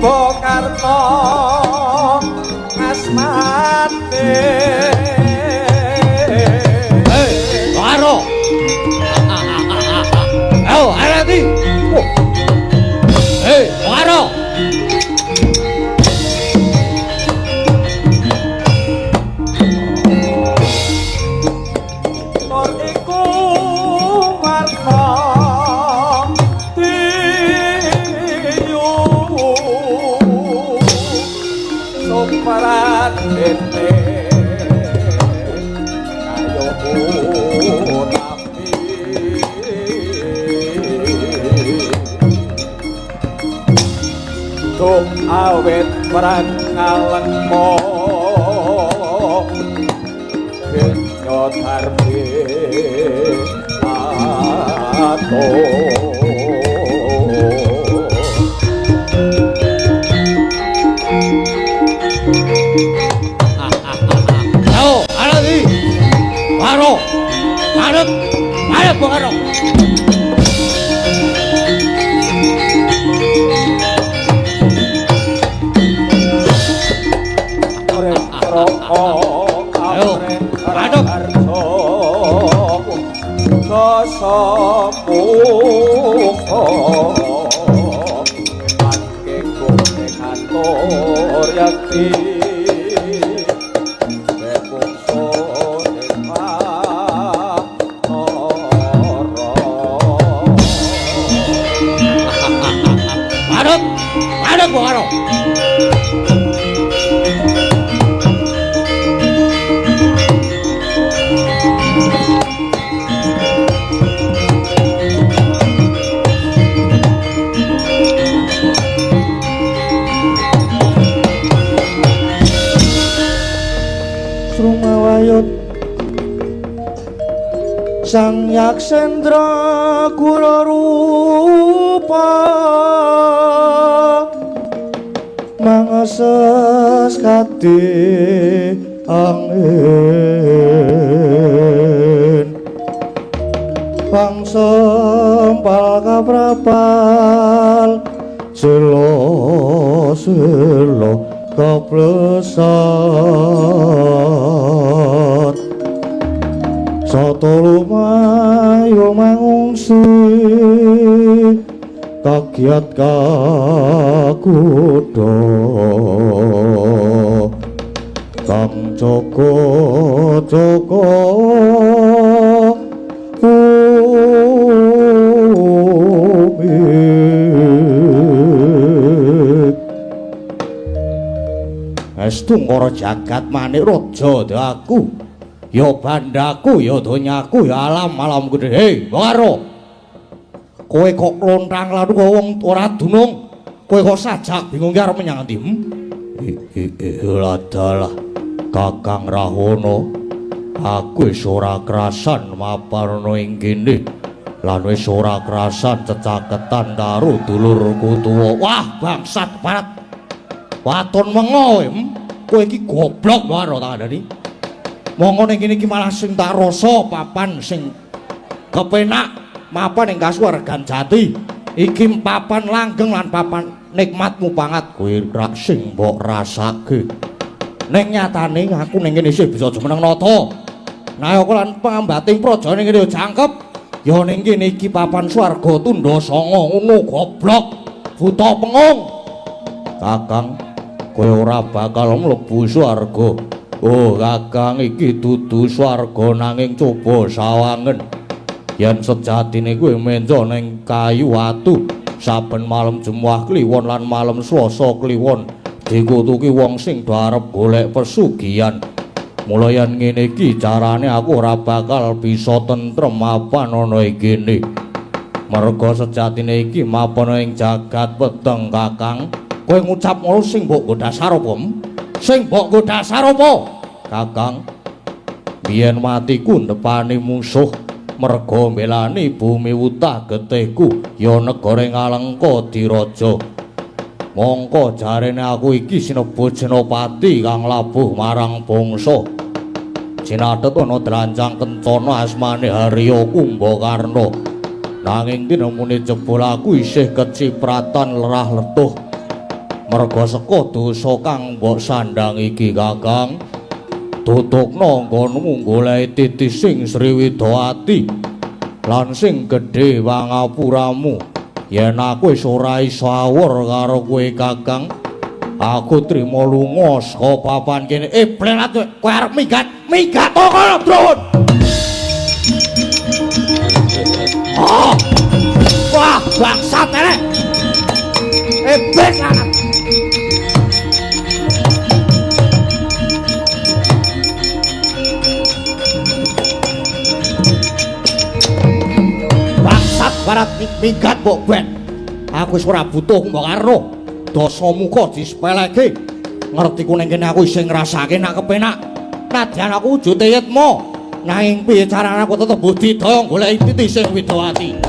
Kumbakarna asmane karo ayo arati karo Tor iku warna diyu sumparan dene ayo tapi tuk awet perang kalengmo Nyotarbe ato ayo arati karo arep arep karo Samuka Pake kone kantor yakti Bebungso depan noro Arep arep karo Sang Yaksendra kula rupa mangeses kadhe angin bangsa sempal kaprapal selo keplesat Soto lumayo mangungsi kagiat kakudo Kang Joko bumi Estu ngoro jagat manik raja aku ya bandaku ya donyaku ya alam gede hei karo kowe kok lontang lalu wong ora dunung kowe kok sajak bingung ki arep menyang ndi ladalah Kakang Rahono aku wis ora krasan maparno ing kene lan wis ora krasan cecaketan karo dulurku tuwa wah bangsat barat waton mengo kowe iki goblok karo tak andani monggo ning kene iki malah sing tak rasa papan sing kepenak mapan ing kasuwargan jati iki papan langgeng lan papan nikmatmu banget kowe rak sing mbok rasake ning nyatane aku ning kene isih bisa jumeneng nata nayaka lan pambating praja ning kene jangkep ya ning kene iki papan swarga tundha sanga ngono goblok buta pengung Kakang kowe ora bakal mlebu swarga oh Kakang iki dudu swarga nanging coba sawangen yen sejatine kowe menco ning kayu watu saben malam Jumat kliwon lan malam Selasa kliwon dikutuki wong sing do arep golek pesugihan mula yen ngene iki carane aku ora bakal bisa tentrem mapan ana iki merga sejatine iki mapan ing jagat weteng Kakang kowe ngucap ngono sing mbok nggo dasar apa sing mbok nggo dasar apa Kakang biyen matiku ndepani musuh merga mbelani bumi wutah getihku ya negara Ngalengka diraja mongko jarene aku iki sinebut Senopati kang labuh marang bangsa cinathet ana dranjang kencana asmane Harya Kumbakarna nanging tinemune jebul aku isih kecipratan lerah letuh Merga saka dosa kang mbok sandhang iki Kakang, tutukna nggonmu golek titis sing Sriwidawati lan sing gedhe wangapuramu. Yen aku wis ora iso awur karo kowe Kakang, aku trima lunga saka papan kene. Plelat kowe arep minggat to kono, Drun. Wah, bangsat elek. Bes anak. Bangsat barat minggat mbok ben. Aku wis ora butuh mbok karo. Dosamu kok disepeleke. Ngerti ku ning kene aku isih ngrasake nak kepenak. Nadyan aku wujute yetma. Nanging piye carane aku tetep budidaya golek titis sing Widawati.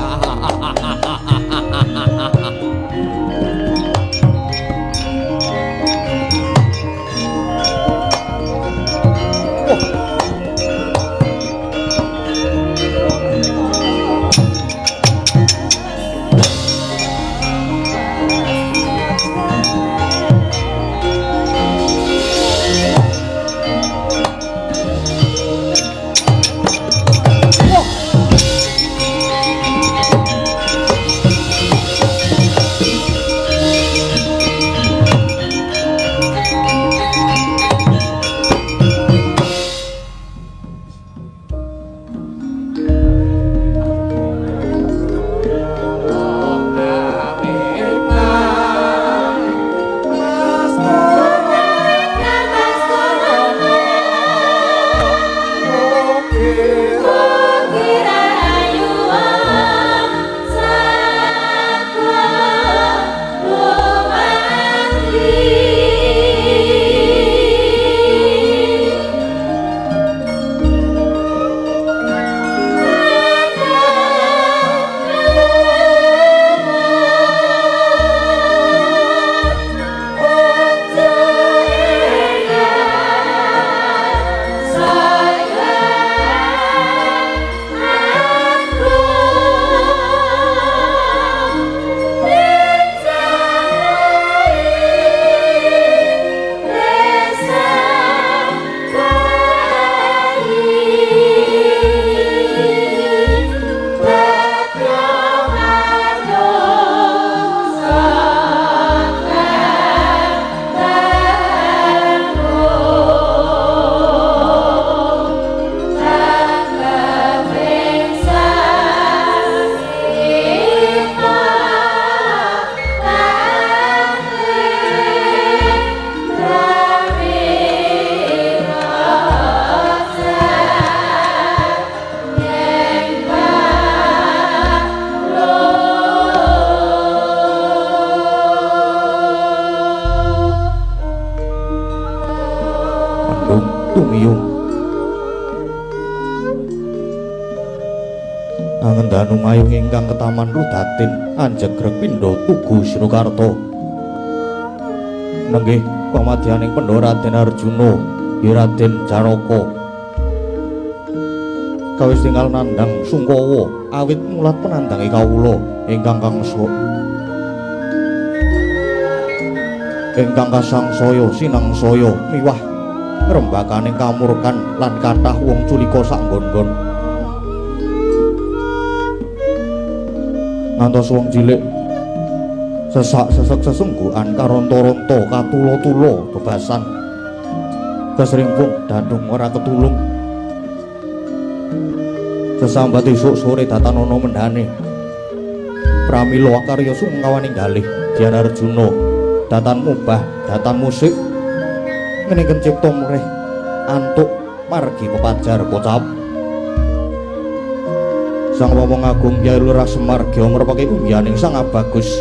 Tumiyung Angendanu mayung ingkang ketaman Rudatin Anjegreg Pindha Tugu Surakarta nenggih pamadyaning Pandhawa Raden Arjuna Raden Janaka kawis tinggal nandhang Sungkawa awit mulat penandhangi kawula ingkang kasangsaya sinangsaya miwah ngrembakaning kamurkan lan kathah wong culika sak nggon-nggon ngantos wong cilik sesak-sesek sesenggukan karonta-ronta katula-tula bebasan kesrimpung dandung ora ketulung sesambat esuk sore datan ana mendhane pramila karya sungkawaning galih Dyan Arjuna datan mubah datan musik ngeningken cipta murih antuk margi pepajar kocap Sang Wawong Agung Kyai Lurah Semarga merpake unggihaning Sang Abagus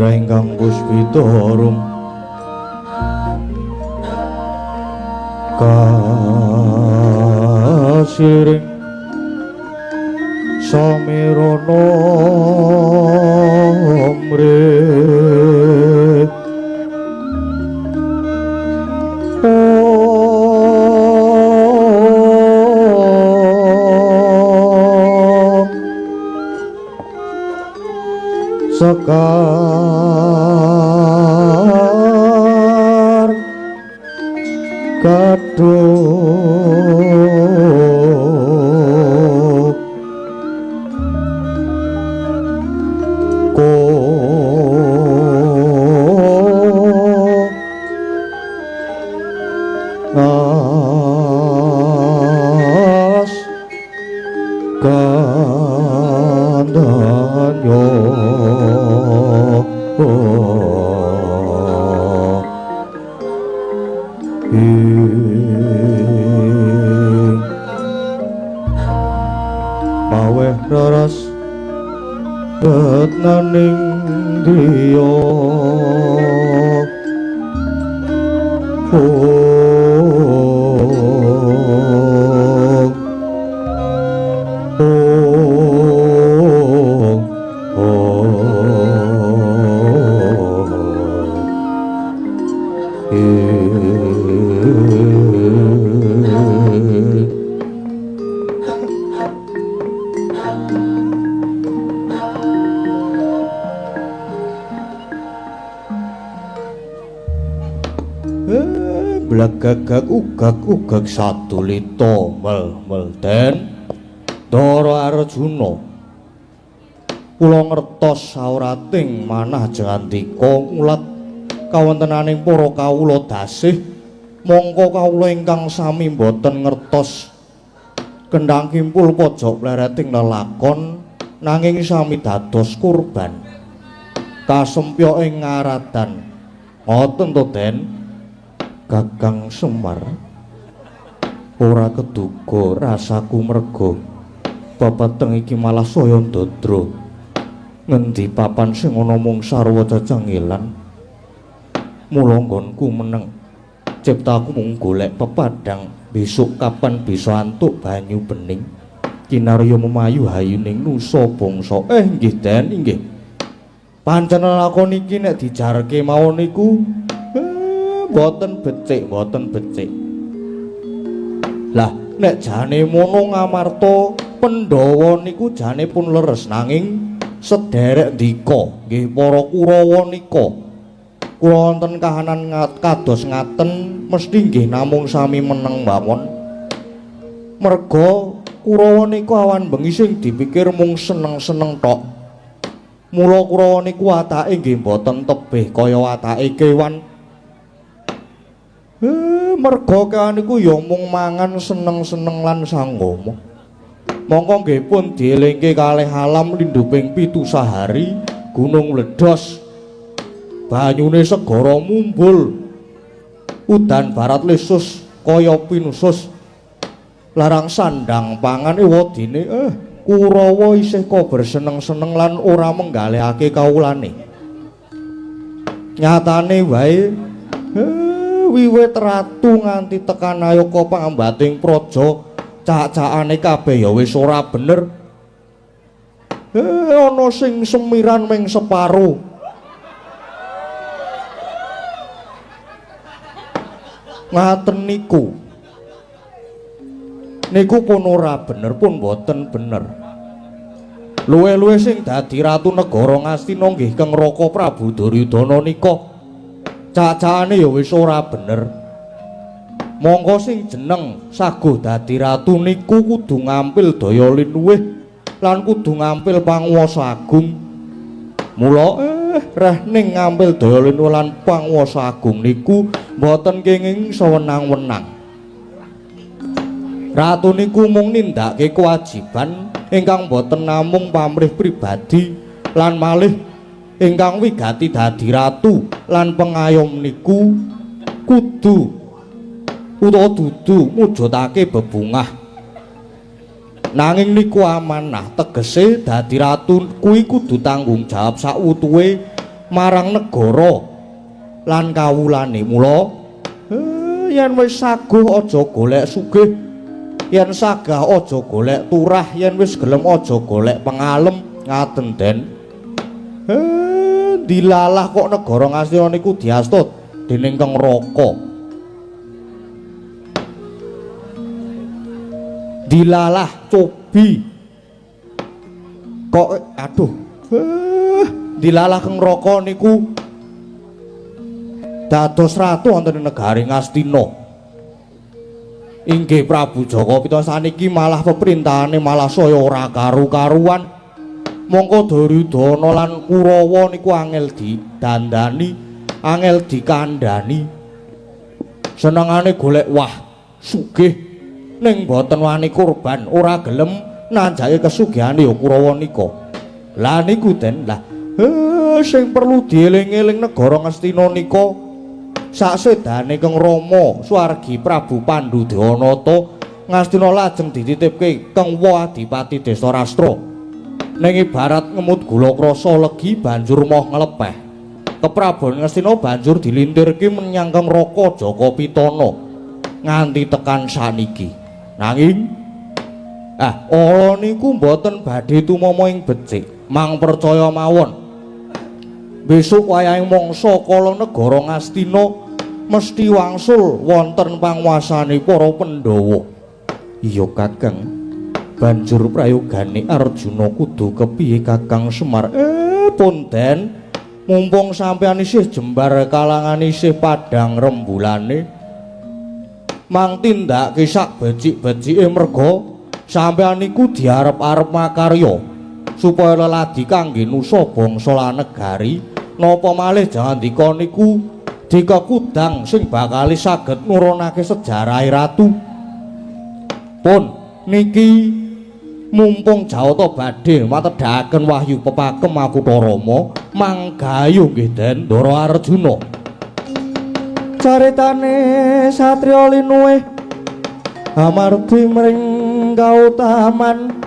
putra ingkang puspita harum kasiring samirana mrih sekar kaduk ko as kandanyo paweh raras betnaning griya blagagag ugag satulita mel den Dara Arjuna kula ngertos saurating manah jangandika ngulat kawontenaning para kawula dasih mongko kawula ingkang sami boten ngertos kendhang kimpul pojok plereting lelakon nanging sami dados kurban kasempya ing ngaradan ngoten to Den Kakang Semar ora keduga rasaku merga papateng iki malah saya ndadra ngendi papan sing ana mung sarwa cecengilan mula nggonku meneng ciptaku mung golek pepadang besok kapan bisa antuk banyu bening kinarya memayu hayuning nusa bangsa nggih Den inggih pancen lakon iki nek dijarke mawon niku boten becik lah nek jane mono ngamarta Pandhawa niku jane pun leres nanging sederek dika nggih para Kurawa nika kula wonten kahanan kados ngaten mesti nggih namung sami meneng mawon merga Kurawa niku awan bengi sing dipikir mung seneng-seneng tok mula Kurawa niku watake nggih boten tebih kaya watake kewan merga kan niku ya mung mangan seneng-seneng lan sanggama. Mongko nggih pun dielingke kalih alam lindhuping 7 sahari gunung mledhos. Banyune segara mumbul. Udan barat lesus kaya pinusus. Larang sandang pangane wadine Kurawa isih kober seneng-seneng lan ora menggalihake kawulane. Nyatane wae wiwit ratu nganti tekan ayaka pangambating praja cak-cakane kabeh ya wis ora bener ana sing semiran ming separo ngaten niku pun ora bener pun boten bener luwe-luwe sing dadi ratu negara Ngastina nggih Kang Raka Prabu Duryudana nika cacane ya wis ora bener. Monggo sing jeneng saguh dadi ratu niku kudu ngampil daya linuwih lan kudu ngampil panguwasa agung. Mula reh ning ngampil daya linuwih lan panguwasa agung niku mboten kenging sewenang-wenang. Ratu niku mung nindakake kewajiban ingkang boten namung pamrih pribadi lan malih ingkang wigati dadi ratu lan pengayom niku kudu utawa dudu mujudake bebungah nanging niku amanah tegese dadi ratu kuwi kudu tanggung jawab sautuhe marang negara lan kawulane. Mula yen wis saguh aja golek sugih, yen sagah aja golek turah, yen wis gelem aja golek pengalem. Ngaten Den. Dilalah kok negara Ngastina niku diasta dening Kang Raka. Dilalah cobi kok aduh. Dilalah Kang Raka niku dados ratu wonten ing negari Ngastina. Inggih Prabu Jaka Pita saniki malah peperintahane malah saya ora karu-karuan. Mongko Duryudana lan Kurawa niku angel didandani, angel dikandhani. Senengane golek wah sugih ning boten wani kurban, ora gelem nanjake kesugihane ya Kurawa nika. Lah niku Den, lah sing perlu dieling-eling negara Ngastina nika saksedane Kang Rama swargi Prabu Pandhudewanata Ngastina lajeng dititipke Kang Adipati Desa Rastra. Ning ibarat ngemut gula krasa legi banjur moh nglepeh. Kepraban Ngastina banjur dilintirke menyang Kang Raka Jaka Pitana nganti tekan saniki. Nanging ala niku mboten badhe tumama ing becik. Mang percaya mawon. Besok wayahing mangsa kala negara Ngastina mesti wangsul wonten panguwasane para Pandhawa. Iya Kakang. Banjur prayogane Arjuna kudu kepiye Kakang Semar? Pun Den, mumpung sampeyan isih jembar kalangan isih padang rembulane, mang tindake sak becik-becike merga sampeyan niku diarep-arep makarya supaya leladi kangge nusa bangsa lan negari, napa malih jandika niku dikekudang sing bakal saged nurunake sejarah ratu. Pun niki mumpung Jawata badhe matedhaken wahyu pepakem Makutha Rama, manggayu nggih Den Ndara Arjuna. Caritane satriya linuwih amargi mring kautaman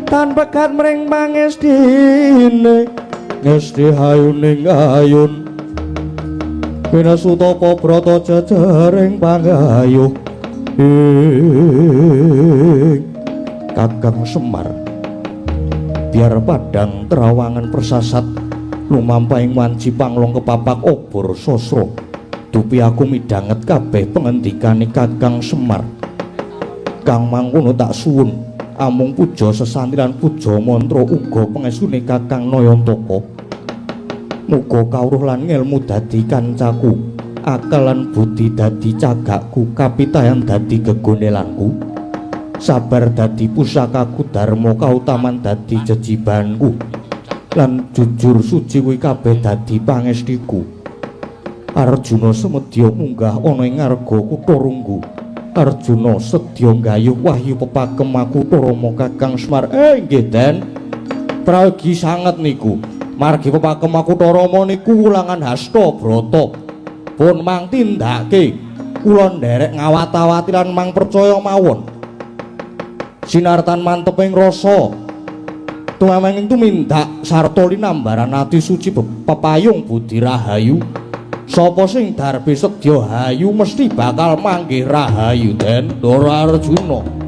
tan pegat mring pangestine ngesti hayuning ayun pinasuta pabrata jejaring panggayuh. Kakang Semar, biar padang terawangan persasat lumampahing wanci panglong kepapak obor sosro dupi aku midanget kabeh pengendikane Kakang Semar. Kang mangkono tak suwun amung puja sesanti lan puja mantra uga pangesune Kakang Nayantaka. Muga kawruh lan ngelmu dadi kancaku, akal lan budi dadi cagakku, kapitayan dadi gegonelanku, sabar dadi pusakaku, dharma kautaman dadi jejibanku, lan jujur suci kuwi kabeh dadi pangestiku. Arjuna semedya munggah ana ing ngarga Kutarunggu. Arjuna sedya nggayuh wahyu pepakem Makutha Rama Kakang Semar. Nggih Den, prayogi sanget niku margi pepakem Makutha Rama niku wulangan hasta brata. Pun mang tindake kula nderek ngawat-awati lan mang percaya mawon sinartan manteping rasa tumameng tumindak sarta linambaran ati suci pepayung budi rahayu. Sapa sing darbe sedya hayu mesti bakal manggih rahayu Den Ndara Arjuna.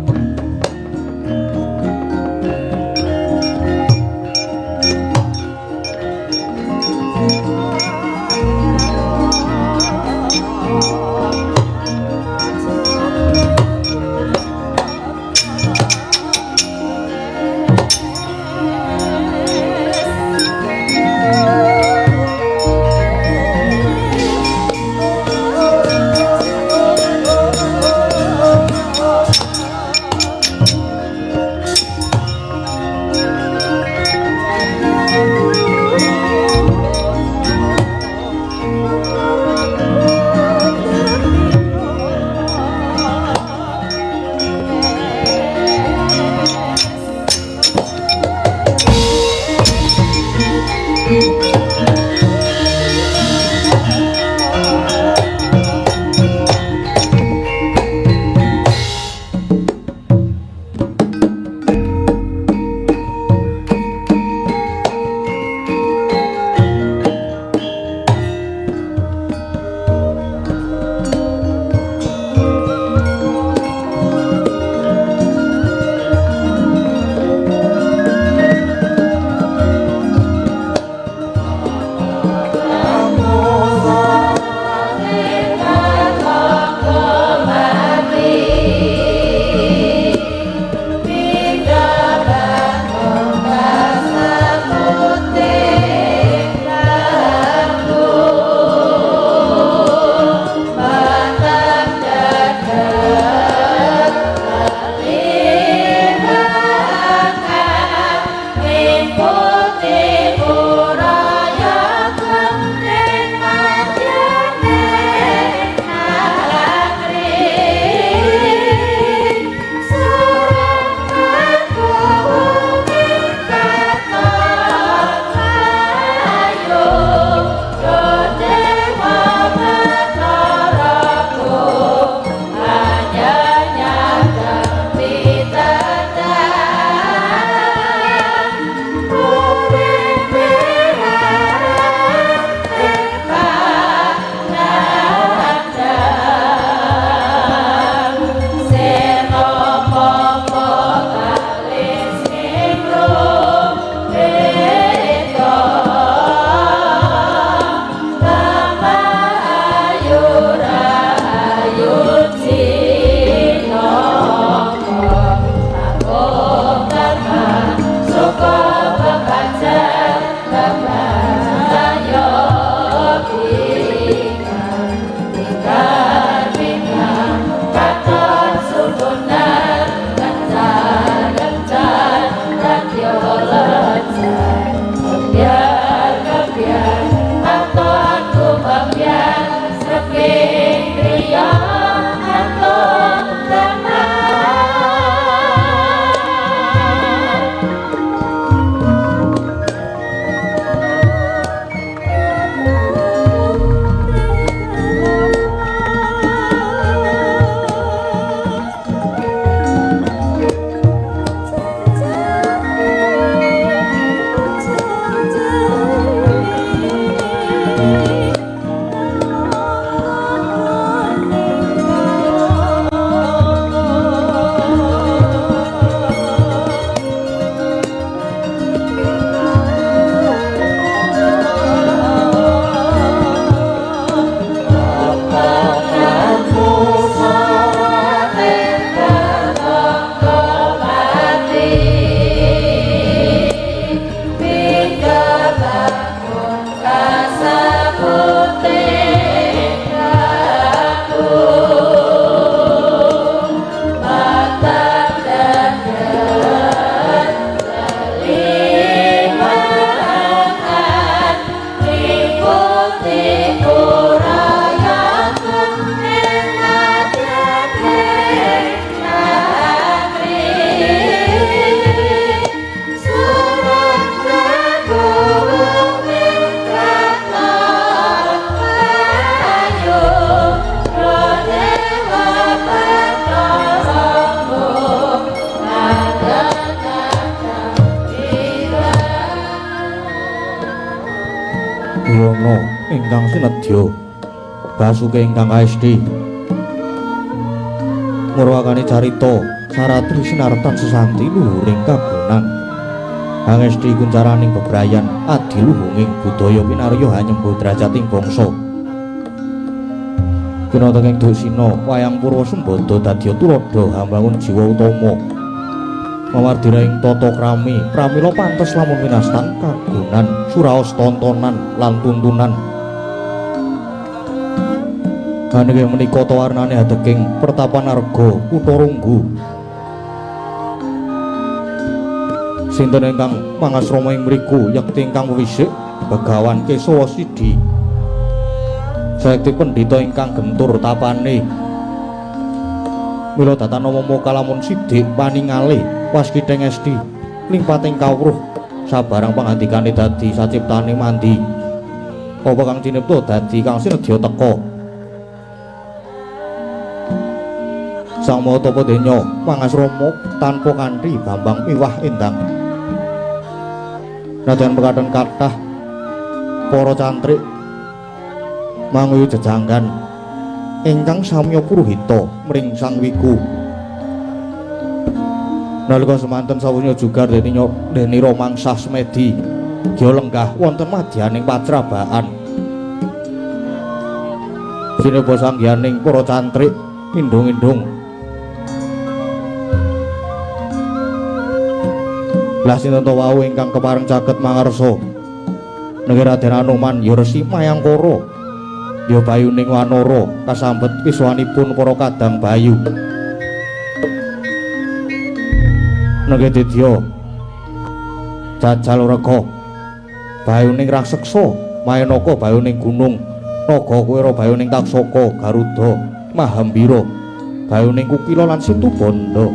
Widya Basuke ingkang kaesti ngurwakani carita Saratri sinartan sesanti luhuring kagunan angesti kuncaraning bebrayan adiluhunging budaya pinarya hanyembul drajating bangsa kinatenging dosina wayang purwa sembada dadya tuladha hambangun jiwa utama mawardiraing tata krami pramila pantes lamun winastan kagunan suraos tontonan lan tuntunan kanthi menika tawarnane adeking pertapan arga kutha Runggu sinten ingkang mangasrama ing mriku yekti ingkang wisik Begawan Kesawa Sidi saekti pendhita ingkang gentur tapane mila datanama kalamun sidik paningali waskithing esti limpating kawruh sabarang pangandikane dadi saciptane mandi apa kang cinipta dadi kang sinedya teka Sang Maha Tapa Denya mangasrama tanpa kanthi Bambang miwah endang nadyan mekaten kathah para cantrik manguyu jejanggan ingkang samya puruhita mring Sang Wiku nalika semanten sawunya jugar deni romangsah semedi gya lenggah wonten madyaning pacrabaan sineba sanggihaning para cantrik indung-indung lah sinten wau ingkang kepareng caket mangarsa nggih Raden Anoman ya Resi Mayangkara ya bayuning wanara kasambet wiswanipun para kadang bayu nggih Dedya Jajal Rega bayuning raseksa Mayanaka bayuning gunung Naga Kuwera bayuning Taksaka Garuda Mahambira bayuning Kukila lan Situbanda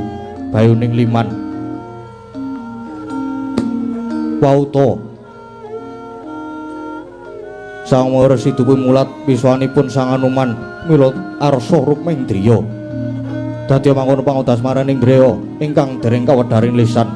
bayuning Liman Wauta Sang Maha Resi dupi mulat wiswanipun Sang Anoman mila arsa Rukmendriya dadi mangkono pangudas maraning Dreya ingkang dereng kawedaring lisan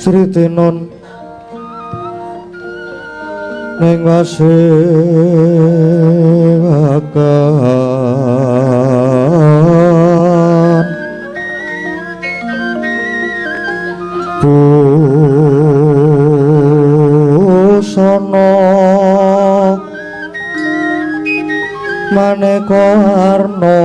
Sritenon ning wasewakan busana maneka warna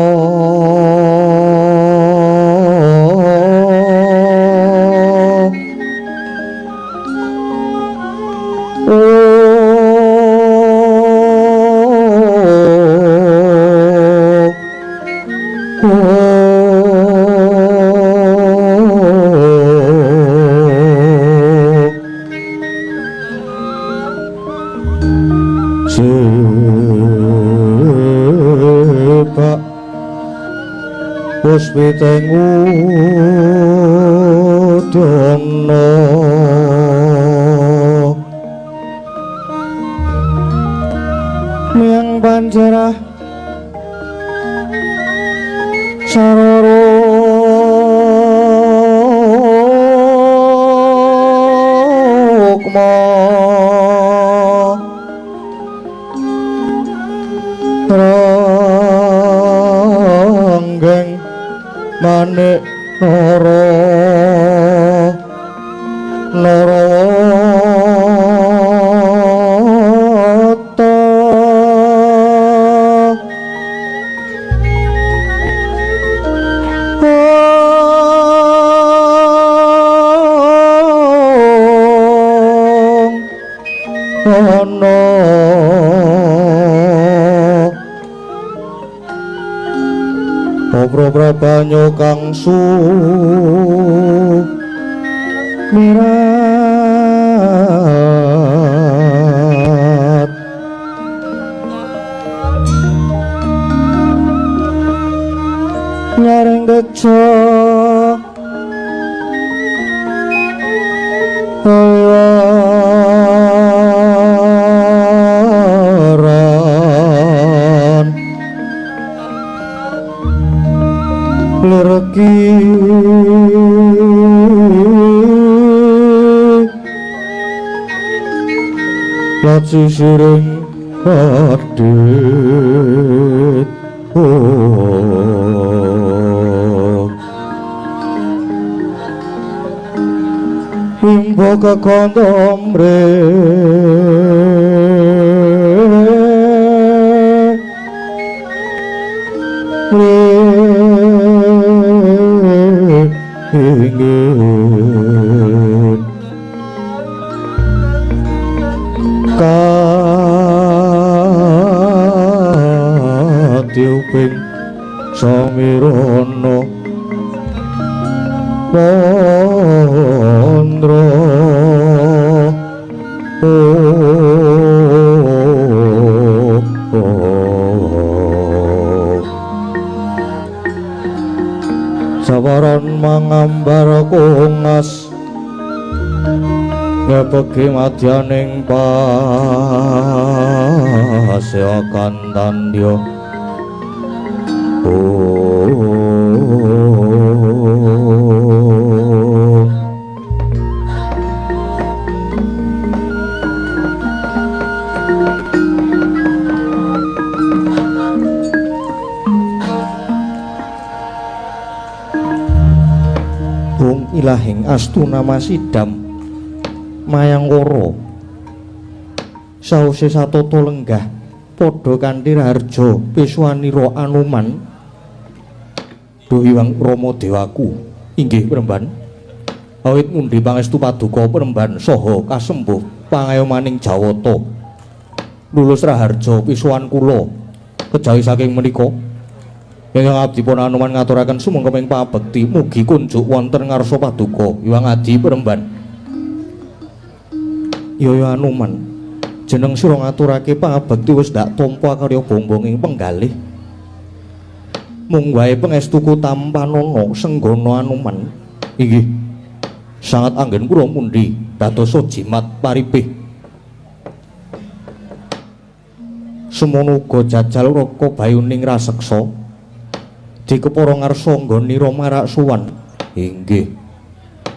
tengu dono miang banjarah saroro kmo ranggeng manik nara narata ana Obro banyu kang mirat nyaring keco lireki laci siring padhet himbo kekontom ingin katiuping samirono pondro sawaran mangambar kungas ngepeki madyaning pasewakan tandya ilahing astuna masidam mayangkara sause satata lenggah padha kanthi harja piswanira Anuman duh Hyang Rama Dewaku inggih Premban awit ngundi pangestu paduka Premban saha kasembuh pangayomaning Jawata lulus raharja piswan kula kejawi saking menika ingkang abdi pun Anuman ngaturaken sumengkaping pabekti mugi kunjuk wonten ngarsa paduka Hyang Adi Premban. Ya Anuman, jeneng sira ngaturake pabekti wis ndak tampa karya bombonging penggalih. Mung wae pangestuku tampanana senggana Anuman. Inggih. Sangat anggen kula mundi dadosa jimat paripih. Semono uga jajal raka bayuning raseksa. Dikepara ngarsa nggonira marak suwan inggih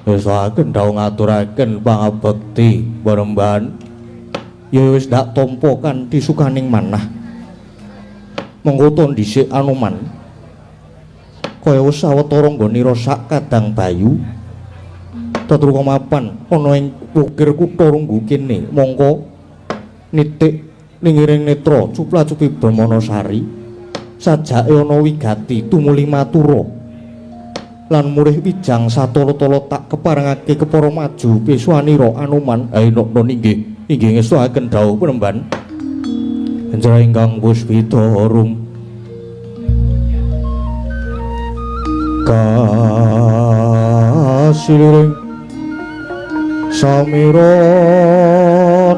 saken dawuh ngaturaken pangabekti Premban ya wis ndak tampa kanthi sukaning manah monggo to dhisik Anuman kaya wis sawetara nggonira sak kadang bayu tetruka mapan ana ing ukir kutha Runggu kene mongko nitik ningiring netra cupla-cupi Brahmanasari sajake ana wigati tumuli matura lan murih wijang satala-tala tak keparengake kepara maju piswanira Anuman aina inggih ngestuaken dawuh Premban Enjra ingkang puspitarum kasiliring samira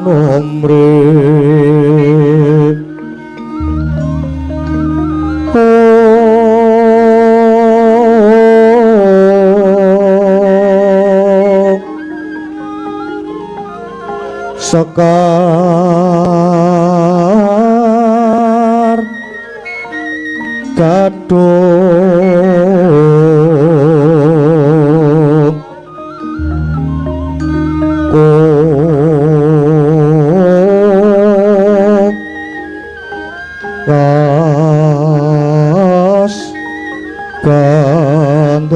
nomre sekar kadung kas kandanyo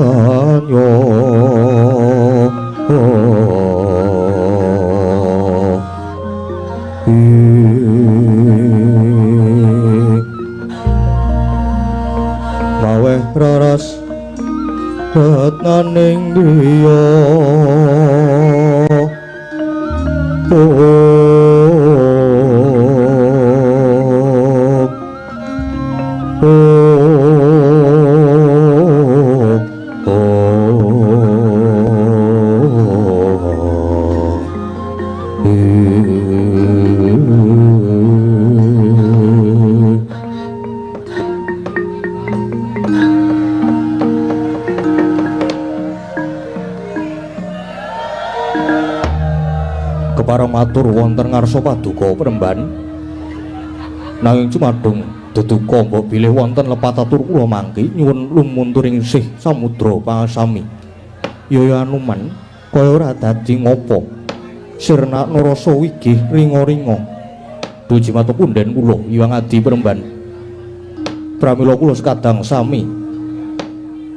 maweh raras retnaning diya kepareng matur wonten ngarsa paduka Premban nanging cumadung deduka mbok bilih wonten lepatatur kula mangki nyuwun lumunturing sih samudra pangasami yaya Anuman kaya ora dadi ngopo sirna narasa wigih ringa-ringa duji matu punden kula Hyang Adi Premban pramila kula sekadang sami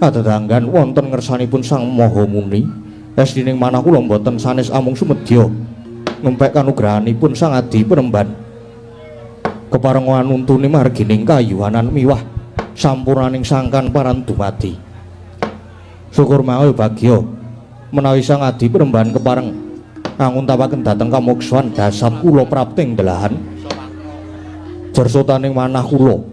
adedanggan wonten ngersanipun Sang Maha Muni esdining manah kula mboten sanes amung sumedya ngempek kanugrahanipun Sang Adi Premban kepareng wanuntuni margining kayuhanan miwah sampurnaning sangkan paran dumadi syukur mawi bagya menawi Sang Adi Premban kepareng nguntapaken dhateng kamuksuhan dasat kula prapting delahan jersotaning manah kula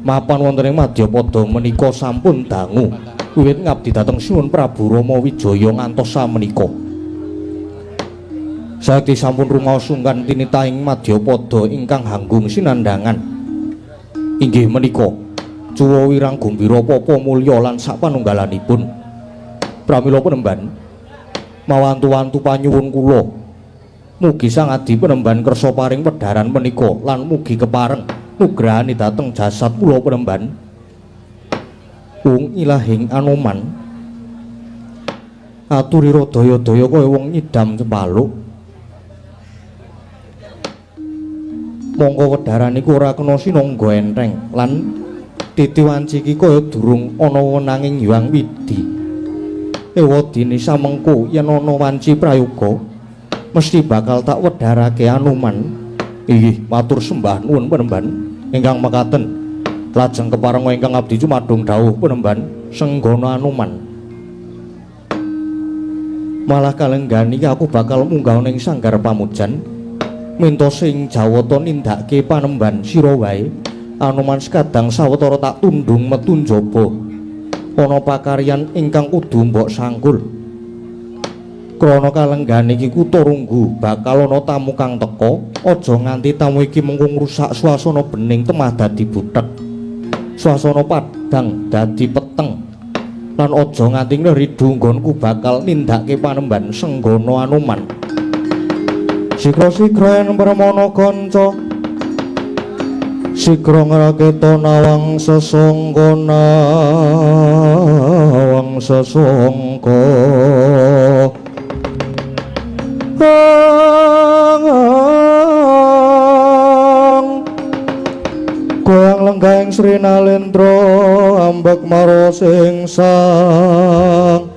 mapan wonten ing Madyapada menika sampun dangu wiwit ngabdi dhateng Sinuwun Prabu Rama Wijaya ngantos samenika sakti sampun rumaos sungkan tinitahing Madyapada ingkang hanggung sinandhangan inggih menika Cuwa Wirang Gumbira Papa Mulya lan sapanunggalanipun pramila Penemban mawantu-wantu panyuwun kula mugi Sang Adi Penemban kersa paring wedharan menika lan mugi kepareng nugrahani dhateng jasad kula Penemban wong ilahing Anoman aturira daya-daya kaya wong nyidam cempaluk mongko wedharan iku ora kena sinangga entheng lan titi wanci iki kaya durung ana wenanging Hyang Widi ewadine samengko yen ana wanci prayoga mesti bakal tak wedharake Anuman inggih matur sembah nuwun Penemban ingkang mekaten lajeng kepareng ingkang abdi cumadung dawuh Penemban senggana Anuman malah kalenggan iki aku bakal munggah ning sanggar pamujan minta sing jawata nindakake panemban sira wae Anuman sekadang sawetara tak tundung metu njaba ana pakaryan ingkang kudu mbok sangkul krana kalenggan iki kutha Runggu bakal ana tamu kang teka aja nganti tamu iki mengko ngrusak swasana bening temah dadi butek swasana padang dadi peteng lan aja nganti ngridu nggonku bakal nindakake panemban senggana Anuman sikra-sikra yen permana kanca sikra ngraketa nawang sesangka nawang sesangka goyang lenggahing Sri Nalendra ambek marosing sang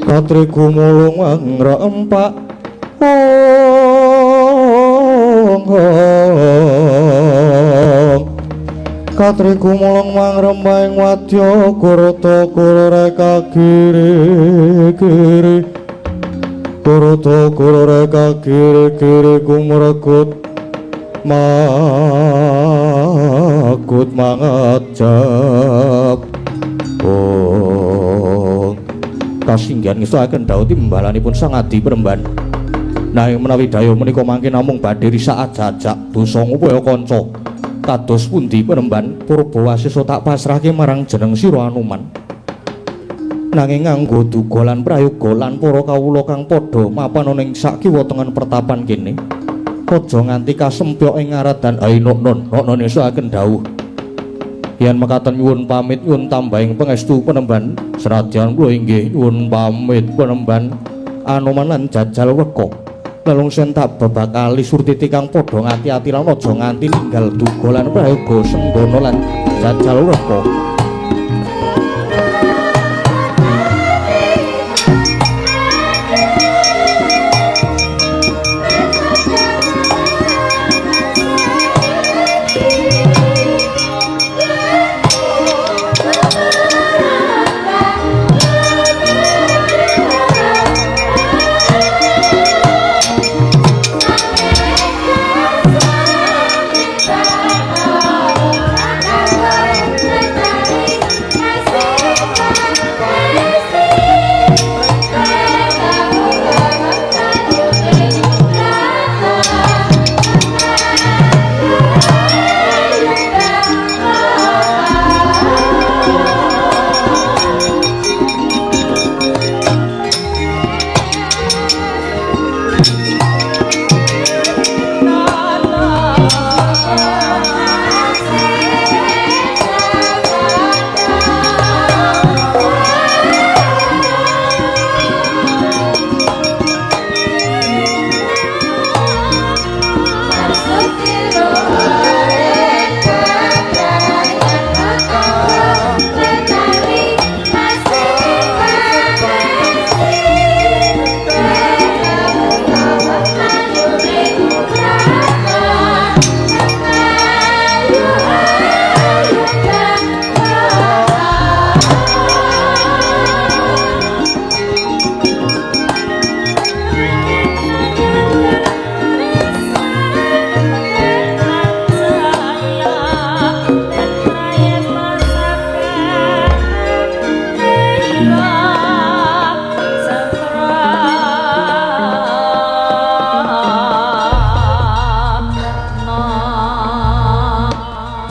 katri gumulung ngrempak katri gumulung mangrembahing wadya kurata kurareka giri-giri kurata kurareka giri-giri kumregut makut mangajab kasinggihan ngestoaken dawuh timbalanipun Sang Adi Premban nanging menawi daya menika mangke namung badhe risak jajak dosa ngupaya kanca kados pundi Penemban Purbawasesa tak pasrahke marang jeneng sira Anuman nanging nganggo duga lan prayoga lan para kawula kang padha mapan ing sakiwa tengen pertapan kene aja nganti kasempyok ing ngaradan Ainuk Nun nesaken dawuh yen mekaten nyuwun pamit nyuwun tambahing pangestu Panembahan senadyan kula inggih nyuwun pamit Panembahan Anoman lan Jajal Weka lelungsen tak babakali Surtiti kang padha ngati-ati lan aja nganti ninggal duga lan prayoga Senggana lan Jajal Weka.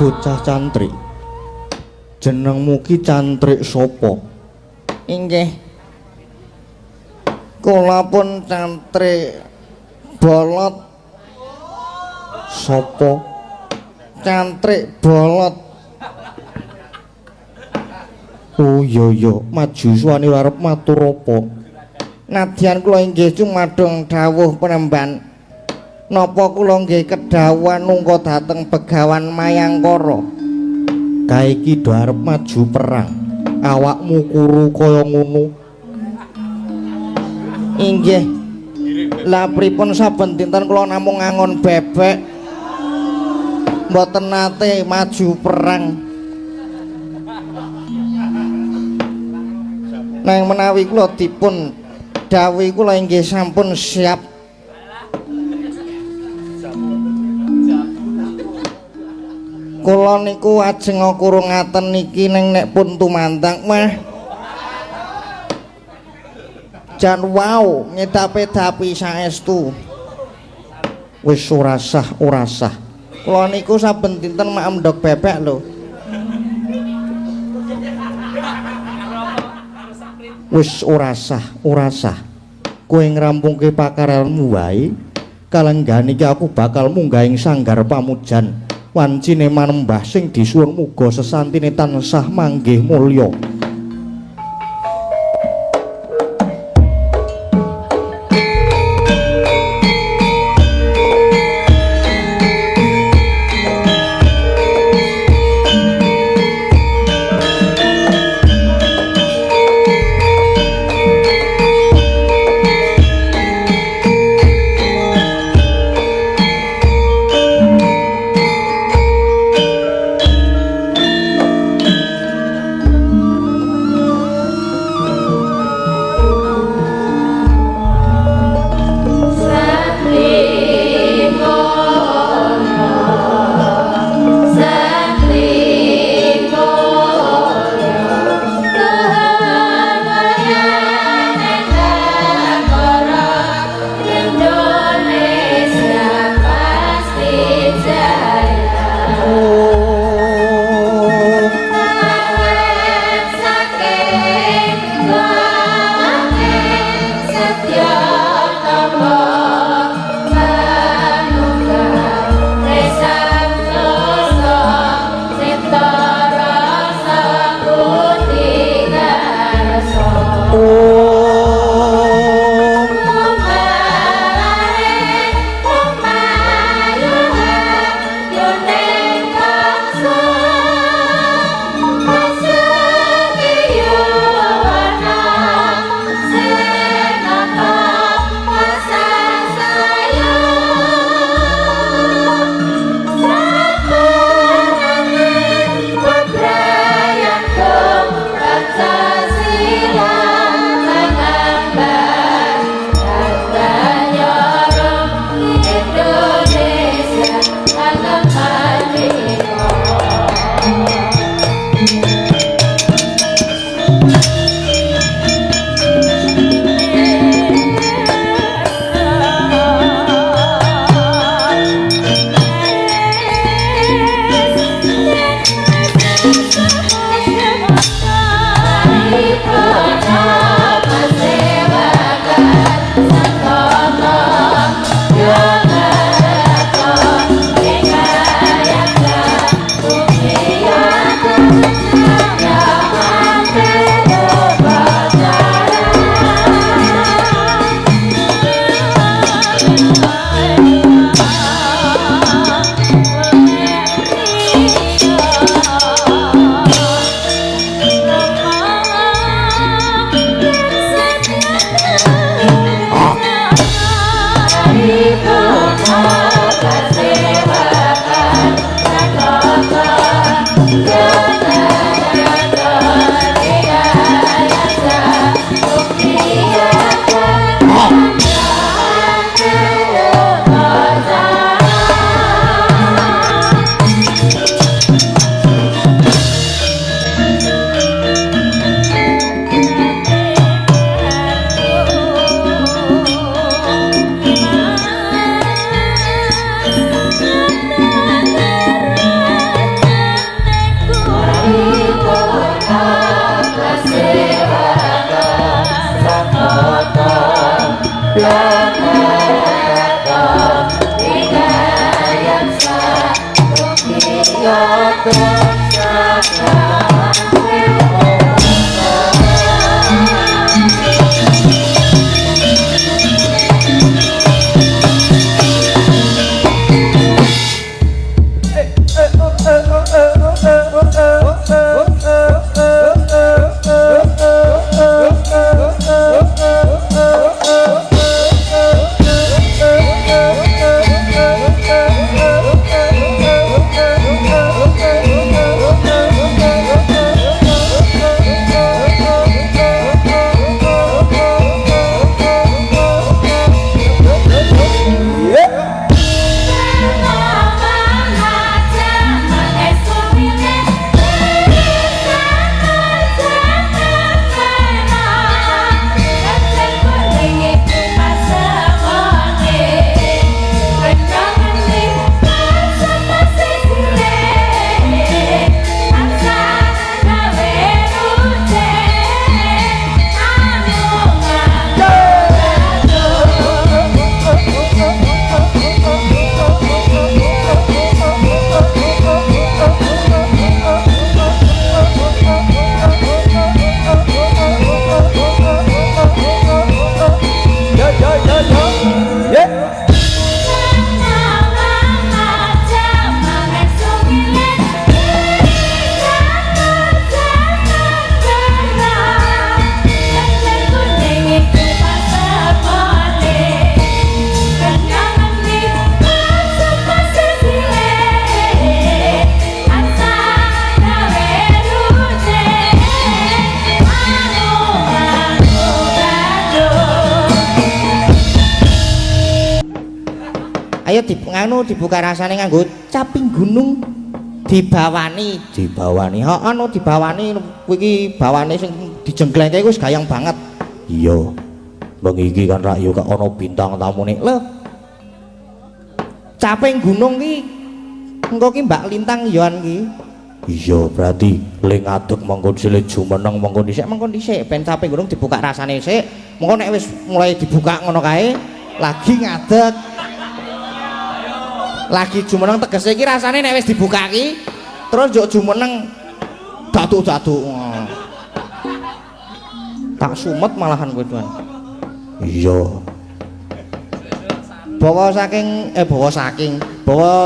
Bocah cantrik jenengmu ki cantrik sapa? Inggih kula pun cantrik bolot. Sapa? Cantrik bolot. Oh iya maju suwani arep matur apa? Nadyan kula inggih cumadung dawuh Panembahan napa kula nggih kedhawuhan nungka dhateng Begawan Mayangkara. Kae iki do arep maju perang. Awakmu kuru kaya ngono. Inggih. Lah pripun saben dinten kula namung ngangon bebek. Mboten nate maju perang. Nang menawi kula dipun dawuhi kula inggih sampun siap. Kula niku ajeng kurung ngaten niki ning nek pun tumandang mah jan wau nyedapi saestu. Wis ora sah. Kula niku saben dinten mak ndok bebek lho. Wis ora sah. Kowe ngrampungke pakaranmu wae. Kalenggane iki aku bakal munggah ing sanggar pamujan. Wancine manembah sing disuwun muga sesantine tansah manggih mulya. Ayo dibuka rasane nganggo caping gunung dibawani heeh no dibawani kuwi iki bawane sing dijengglengke wis gayang banget. Iya. Bengi iki kan rak yo gak ana bintang tamune. Lho. Caping gunung ki engko ki Mbak Lintang yoan ki. Iya, berarti ling adeg mongko sile jumeneng mongko dhisik ben caping gunung dibuka rasane sik. Mengko nek wis mulai dibuka ngono kae lagi ngadeg. Lagi jumeneng tegese iki rasane nek wis dibuka ki terus njuk jumeneng dadu-dadu. Tak sumet malahan kowe tuan. Iya. Bawa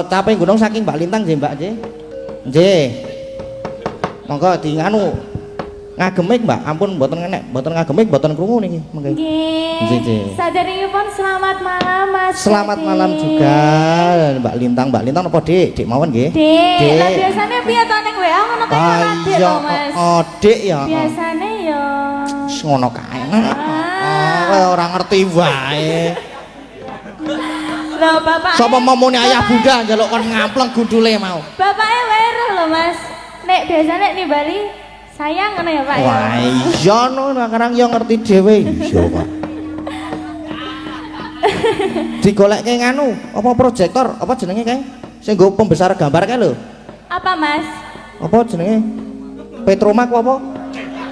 caping gunung saking Mbak Lintang nggih Mbak nggih. Nggih. Monggo di nganu ngagemik Mbak, ampun mboten ngagemik mboten krungu niki monggo. Nggih. Saderengipun selamat malam Mas. Selamat malam juga Mbak Lintang. Mbak Lintang napa Dik? Dik mawon nggih. Dik. Lah biasane piye to ning WA ngono kae ora Dik to Mas. Oh, Dik ya. Biasane ya wis ngono kae. Kowe ora ngerti wae. Lho Bapak. Sapa momone ayah bunda njaluk kon ngampleng gundule mau. Bapake weruh lho Mas. Nek biasane nimbali sayang ngono ya Pak ya. Wah, iya no, sekarang yo ngerti dhewe. Iya, Pak. Digolekke nganu, apa proyektor, apa jenenge kae? Sing nggo pembesar gambar kae lho. Apa Mas? Apa jenenge? Petromak apa?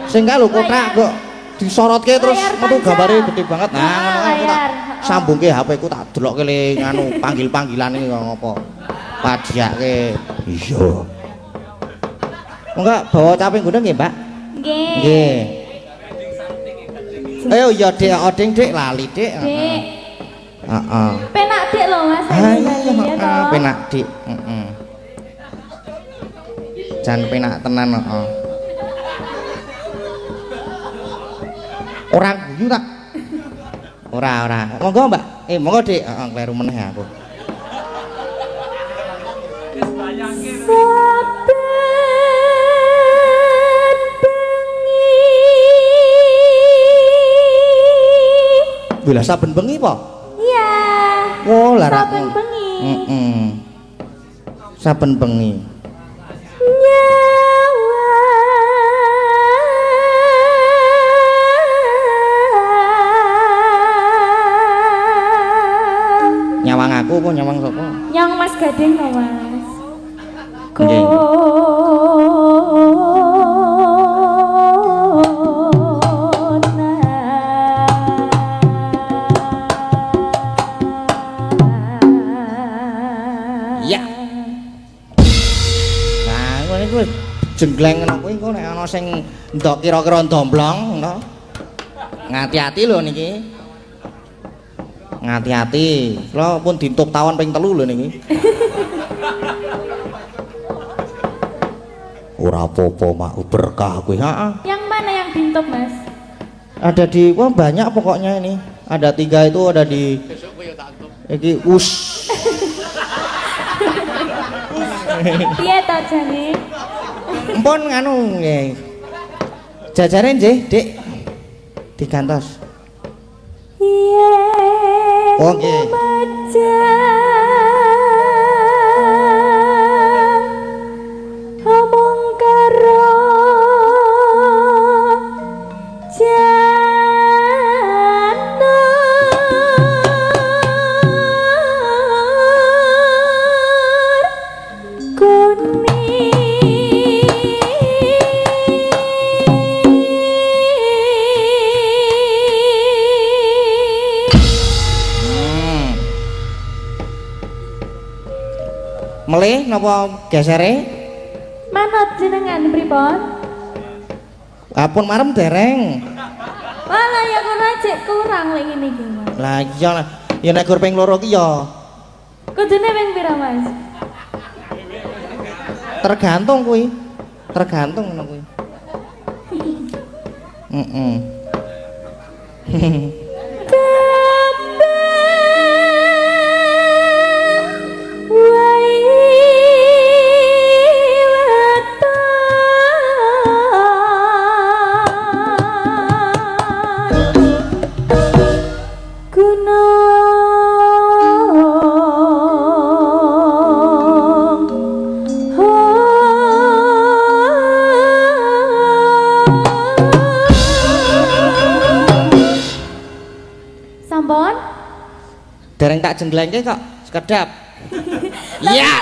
Sing kae lho kotak kok disorotke terus metu gambare gede banget. Nah, ngono kae aku tak sambungke HP ku tak delokke le nganu panggil-panggilane ngopo. Padiake. Iya. Enggak bawa caping gunung nggih, Mbak? Nggih. Nggih. Ayo ya Dik, odeng Dik lali Dik. Dik. Heeh. Penak Dik lho Mas. Iya, penak Dik. Heeh. Jan penak tenan heeh. Ora guyu tak? Ora. Monggo Mbak. Monggo Dik. Heeh, kleru meneh aku. Bila saben bengi po? Iya. Oh, lara. Saben bengi. Saben bengi. Nyawang aku apa nyawang sapa? Nyawang Mas Gading to Mas. Nggih. jenggleng ngono kuwi engko nek ana sing ndok kira-kira domblong ngono. Ngati-ati lho niki. Ngati-ati. Kula pun ditutup tawon ping 3 lho niki. Ora apa-apa mak berkah kuwi. Heeh. Yang mana yang bintuk, Mas? Ada di wah banyak pokoknya ini. Ada 3 itu ada di iki Piye to jane? Empun nganu nggih. Jajare nggih, Dik. Digantos. Iya. Oh nggih. Omong karo Melih napa gesere? Manut jenengan pripun? Apun marem dereng. Walah ya kok cek kurang lek ngene iki, Mas. Lah iya lah. Ya nek gur ping 2 ki ya Kudune ping pira, Mas? tergantung kuwi. Tergantung ngono kuwi. Heeh. Sampun? Dereng tak jengglengke kok sekedap. Iya.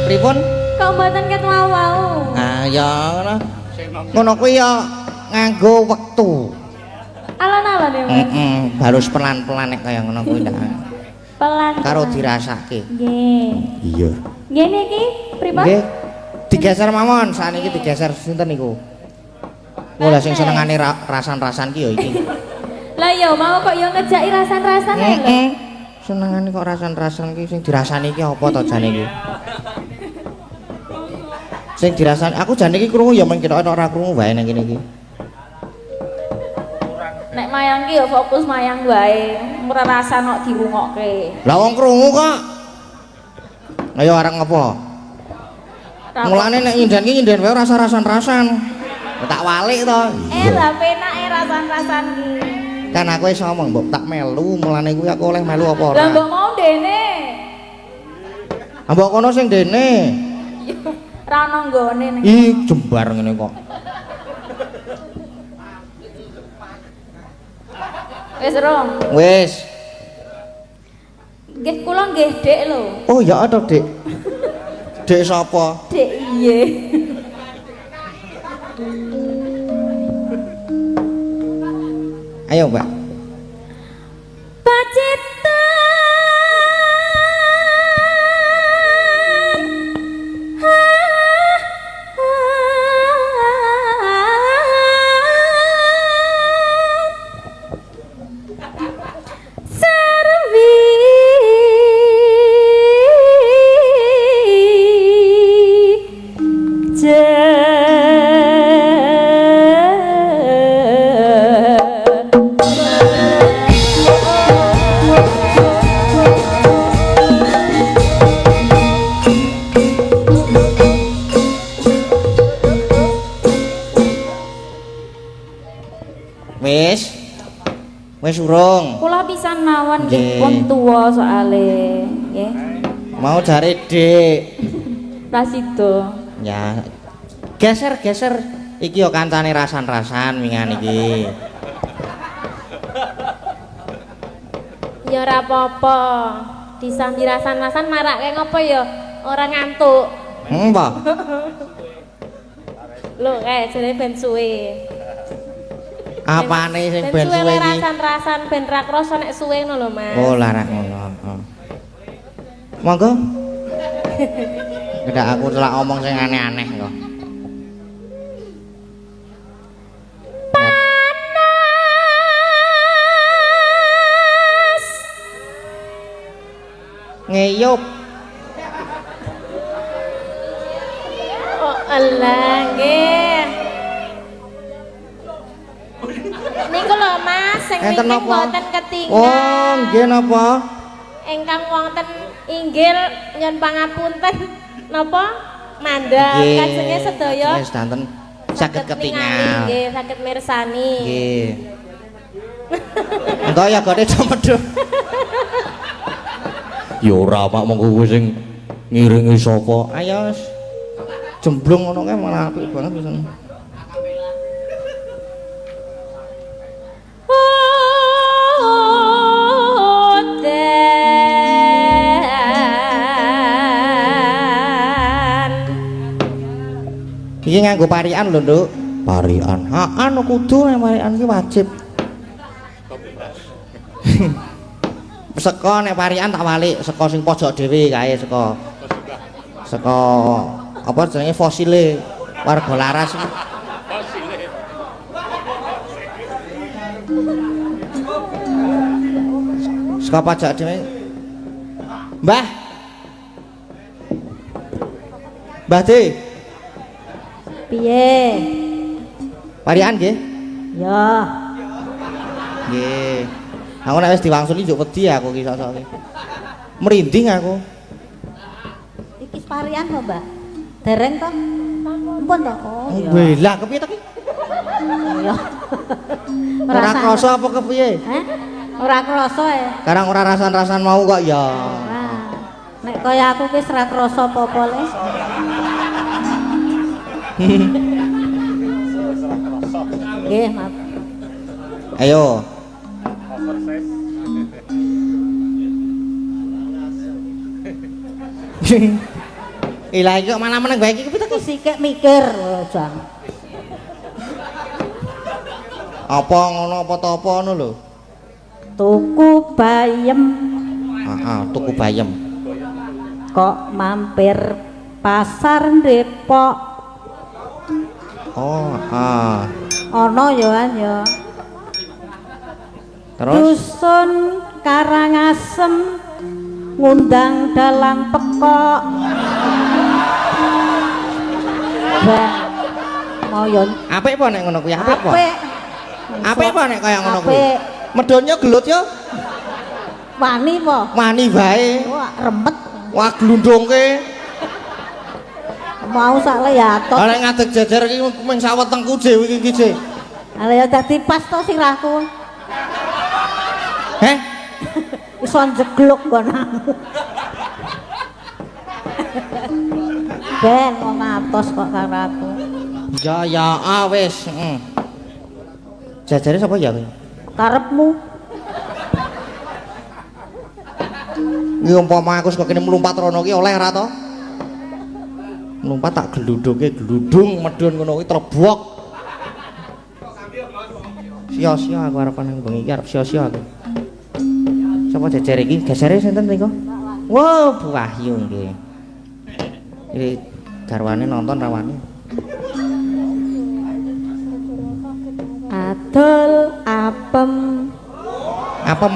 Pripun? Kok mboten ket wau-wau? Ah ya ngono. Ngono kuwi ya nganggo wektu. Alon-alon ya, Mas. Heeh, harus pelan-pelan nek kaya ngono kuwi ndak. Pelan. Karo dirasake. Nggih. Iya. Ngene iki pripun? Nggih. Digeser mawon, sakniki digeser sinten niku? Wala sing senengane rasan-rasan ki ya iki. Lah ya mau kok ya ngejaki rasan-rasan ae lho. Heeh. Senengane kok rasan-rasan ki sing dirasani ki apa to jane iki? Sing dirasani aku jane iki krungu ya mung ketok ora krungu wae nang kene iki. Nek mayang ki ya fokus mayang wae. Ora rasa kok dirungokke. Lah wong krungu kok. Ayo arek ngopo? Mulane nek nyinden ki nyinden wae rasa rasan-rasan. Tak walik to. Lah penake rasan-rasan ki. Kan aku wis ngomong mbok tak melu, mulane kuwi aku oleh melu apa ora? Lah mbok mau dene. Mbok kono sing dene. Ra ono nggone ning. Ih, jembar ngene kok. Wis rong. Wis. Nggih kula nggih Dik lho. Oh, ya ada, Dik. Dik sapa? Dik iye. Ayo, Mbak. Wis urung. Kula pisan mawon nggih Nggih. pun tuwa soale, nggih. Mau jare Dik. Rasido. Ya. Geser-geser. Iki yo kancane rasan-rasan wingan iki. Ya ora apa-apa. Disambi rasan-rasan marake ngopo ya ora ngantuk. Apa? Lho, jane ben suwe. Apane sing ben suwe suwe iki? rasan-rasan ben ra krasa nek suwe ngono lho, Mas. Oh, larak ngono. Monggo. Ndak aku celak omong sing aneh-aneh kok. Ngeyup. Oh alah nggih. Niku lho Mas, sing Enten niki napa? mboten ketinggal. Oh, nggih napa? Ingkang wonten inggil nyuwun pangapunten napa? Mandhap Nggih. kajenge sedaya. Wis danten saged ketingal. Nggih, saged mirsani. Nggih. Entuk ya gone medhot. Ya ora mak mengko kowe sing ngiringi sapa? Ayo wis. Jemblung ngono kae malah apik banget pisan. Iki nganggo parian lho, Nduk. Parian. Heeh, kudu nek parian iki wajib. Seko nek parian tak walik seko sing pojok dhewe kae seko. Seko apa jenenge fosile warga laras. Seko pojok dhewe. Mbah. Mbah De. Piye? Parian nggih? Ya. Nggih. Aku nek wis diwangsuli njuk wedi aku ki sok-sok iki. Merinding aku. Iki parian kok, Mbak? Dereng to? Ampun to. Oh, iya. Weh, lah kepiye to ki? Ya. Ora krasa apa kepiye? Hah? Ora krasa ya. Karang ora rasan-rasan mau kok ya. Nah, nek kaya aku wis ora krasa apa-apa le. Nggih, maaf. Ayo. Ilah iki kok malah meneng bae iki kepiye to ki? Sikik mikir, oh, Jang. Apa ngono apa to apa ngono lho. Tuku bayem Heeh, tuku bayem. kok mampir pasar Depok. Oh, heeh. Ana ya an ya. Terus Dusun Karangasem ngundang dalang pekok. Ben mau yon apik apa nek ngono kuwi? Apik apa? apik. Apik apa nek kaya ngono kuwi? Apik. Medonnya gelut yo. Wani po. Wani bae. Wah, remet. Wah glundungke. Mau sak leyatot. Ora ngadeg jejer iki mung sawetengku dhewe iki Je. Ala ya dadi pas to sirahku. Heh? Iso jegluk gonamu. Ben mau ngatos kok karo aku. Ya wis, heeh. Jajare sapa ya kuwi? Karepmu. Iki umpama aku saka kene mlumpat rono ki oleh ora to? Mlumpat tak gludhuke gludung medhun ngono kuwi trebok. Sia-sia aku arep nang bengi iki arep sia-sia aku. Sapa jejer iki? Gesere sinten niku? Wah, Bu Wahyu nggih. Iki garwane nonton rawani. Adol apem. Apem?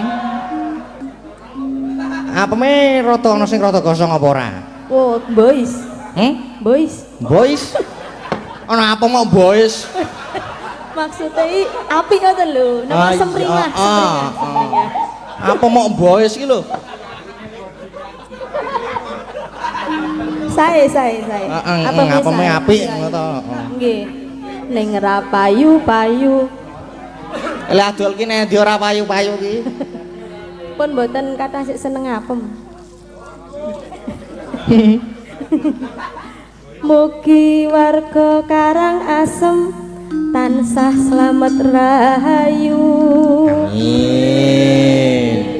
Apeme rada ana sing rada gosong apa ora? Oh, boys. Boys. Boys? Ana apa mau boys? Maksudnya api ngoten lho, nama semringah. Apa mau boys iki lho? Saya. Apa me apik ngono to. Nggih. Ning ra payu-payu. Lah adol ki nek ndi ora payu-payu ki. Pun mboten kathah sik seneng apem. Mugi warga Karangasem tansah slamet rahayu. Amin.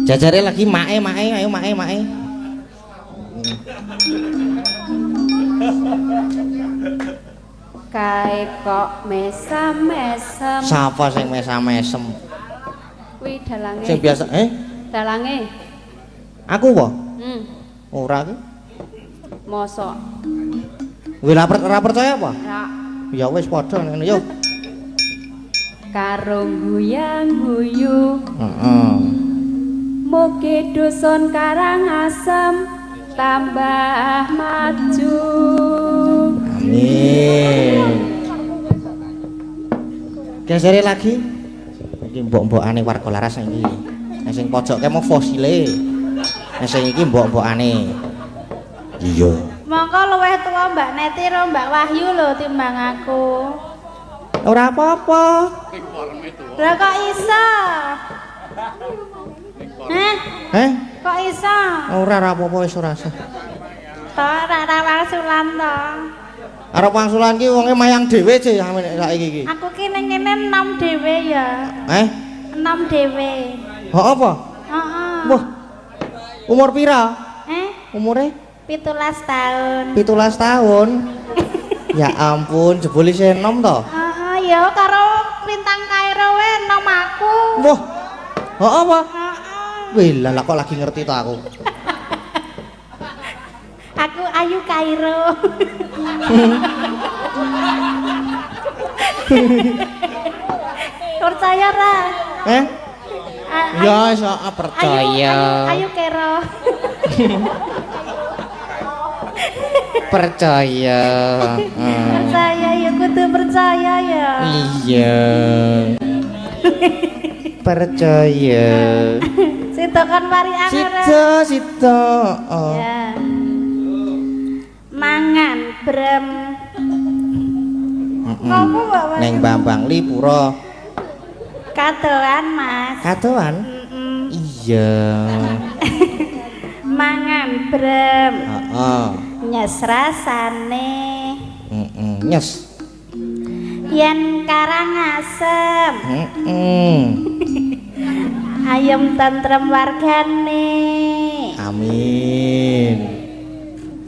Jajare lagi mae, ayo mae. Kae kok mesam-mesem. Sapa sing mesam-mesem? Kuwi dalange. Sing biasa, Dalange. Aku apa? Hmm. Ora ki. Mosok. Kowe ora percaya apa? Ra Ya wis padha ngene yo. karo guyang-guyu. Heeh. Mugi dusun Karangasem tambah maju. Amin. Gesere lagi. Iki mbok-mbokane warga laras iki. Nek sing pojok ke mau fosile. Nek sing iki mbok-mbokane. Iya. Mongko luwih tuwa Mbak Neti karo Mbak Wahyu lho timbang aku. Ora apa-apa. Lah kok iso? Kok iso? Ora apa-apa wis ora usah. Tok ora wangsulan to. Arep wangsulan ki wonge mayang dhewe je saiki iki. Aku ki ning kene enom dhewe ya. Enom dhewe. Ho apa? Heeh. Wah. Umur pira? Umure 17 tahun. 17 tahun. Ya ampun, jebule isih enom to? Heeh, ya karo Lintang Kairo we enom aku. Wah. Ho apa? Heeh. Wih, lah kok lagi ngerti to aku. Aku Ayu Kairo. Percaya ra? Ya iso percaya. Ayu Kairo. Percaya. Percaya ya kudu percaya ya. Iya. Percaya. Sito kan mari angere. Sito. Ya. Mangan brem. Ngopo Mbak? Neng Bambang Lipuro. Katoan Mas. Katoan? Iya. Mangan brem. Heeh. Nyes rasane. Nyes. Yen Karangasem. Ayem tentrem wargane. Amin.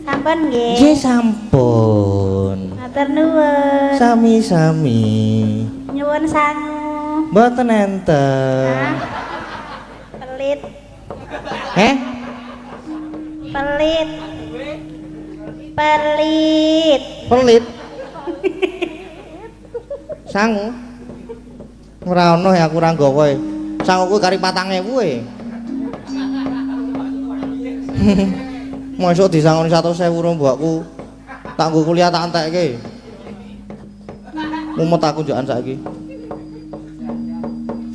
Sampun nggih. Nggih sampun. Matur nuwun. Sami-sami. Nyuwun sangu. Mboten enten. Pelit. Pelit. Pelit. Pelit. Sangu. Ora ono ya aku ora nggawa. Sanguku kari 4.000 e. Mosok disangoni 100.000 mbokku. Tak nggo kuliah tak entekke. Mumet aku njokan saiki.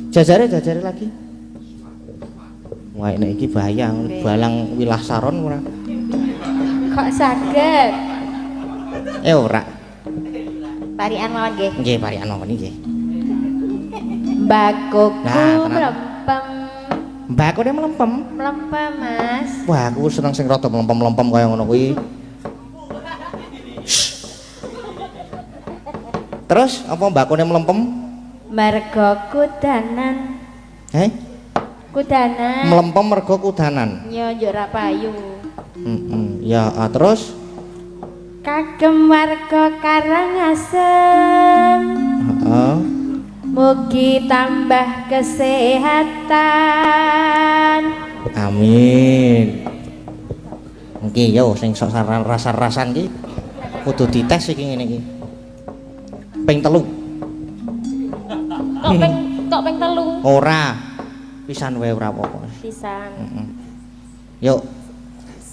Jajare lagi. Wah nek iki bahaya, balang wilah saron ora. Kok saged? Ora. Parian mawon nggih. Nggih, parikan mawon nggih. Mbakku Nah, mlempem. Mbakku ne mlempem. Mlempem, Mas. Wah, aku seneng sing rada mlempem-mlempem kaya ngono kuwi. Terus apa mbakune mlempem? Mergo kudanan. Kudanan. Mlempem mergo kudanan. Yo yo ra payu. Ya, terus Kagem warga Karangasem. heeh. Mugi tambah kesehatan. Amin. Nggih yo sing sok rasan-rasan iki kudu dites iki ngene iki. Ping 3. Kok ping 3? Ora. Pisan wae ora apa-apa. Pisan. Yuk.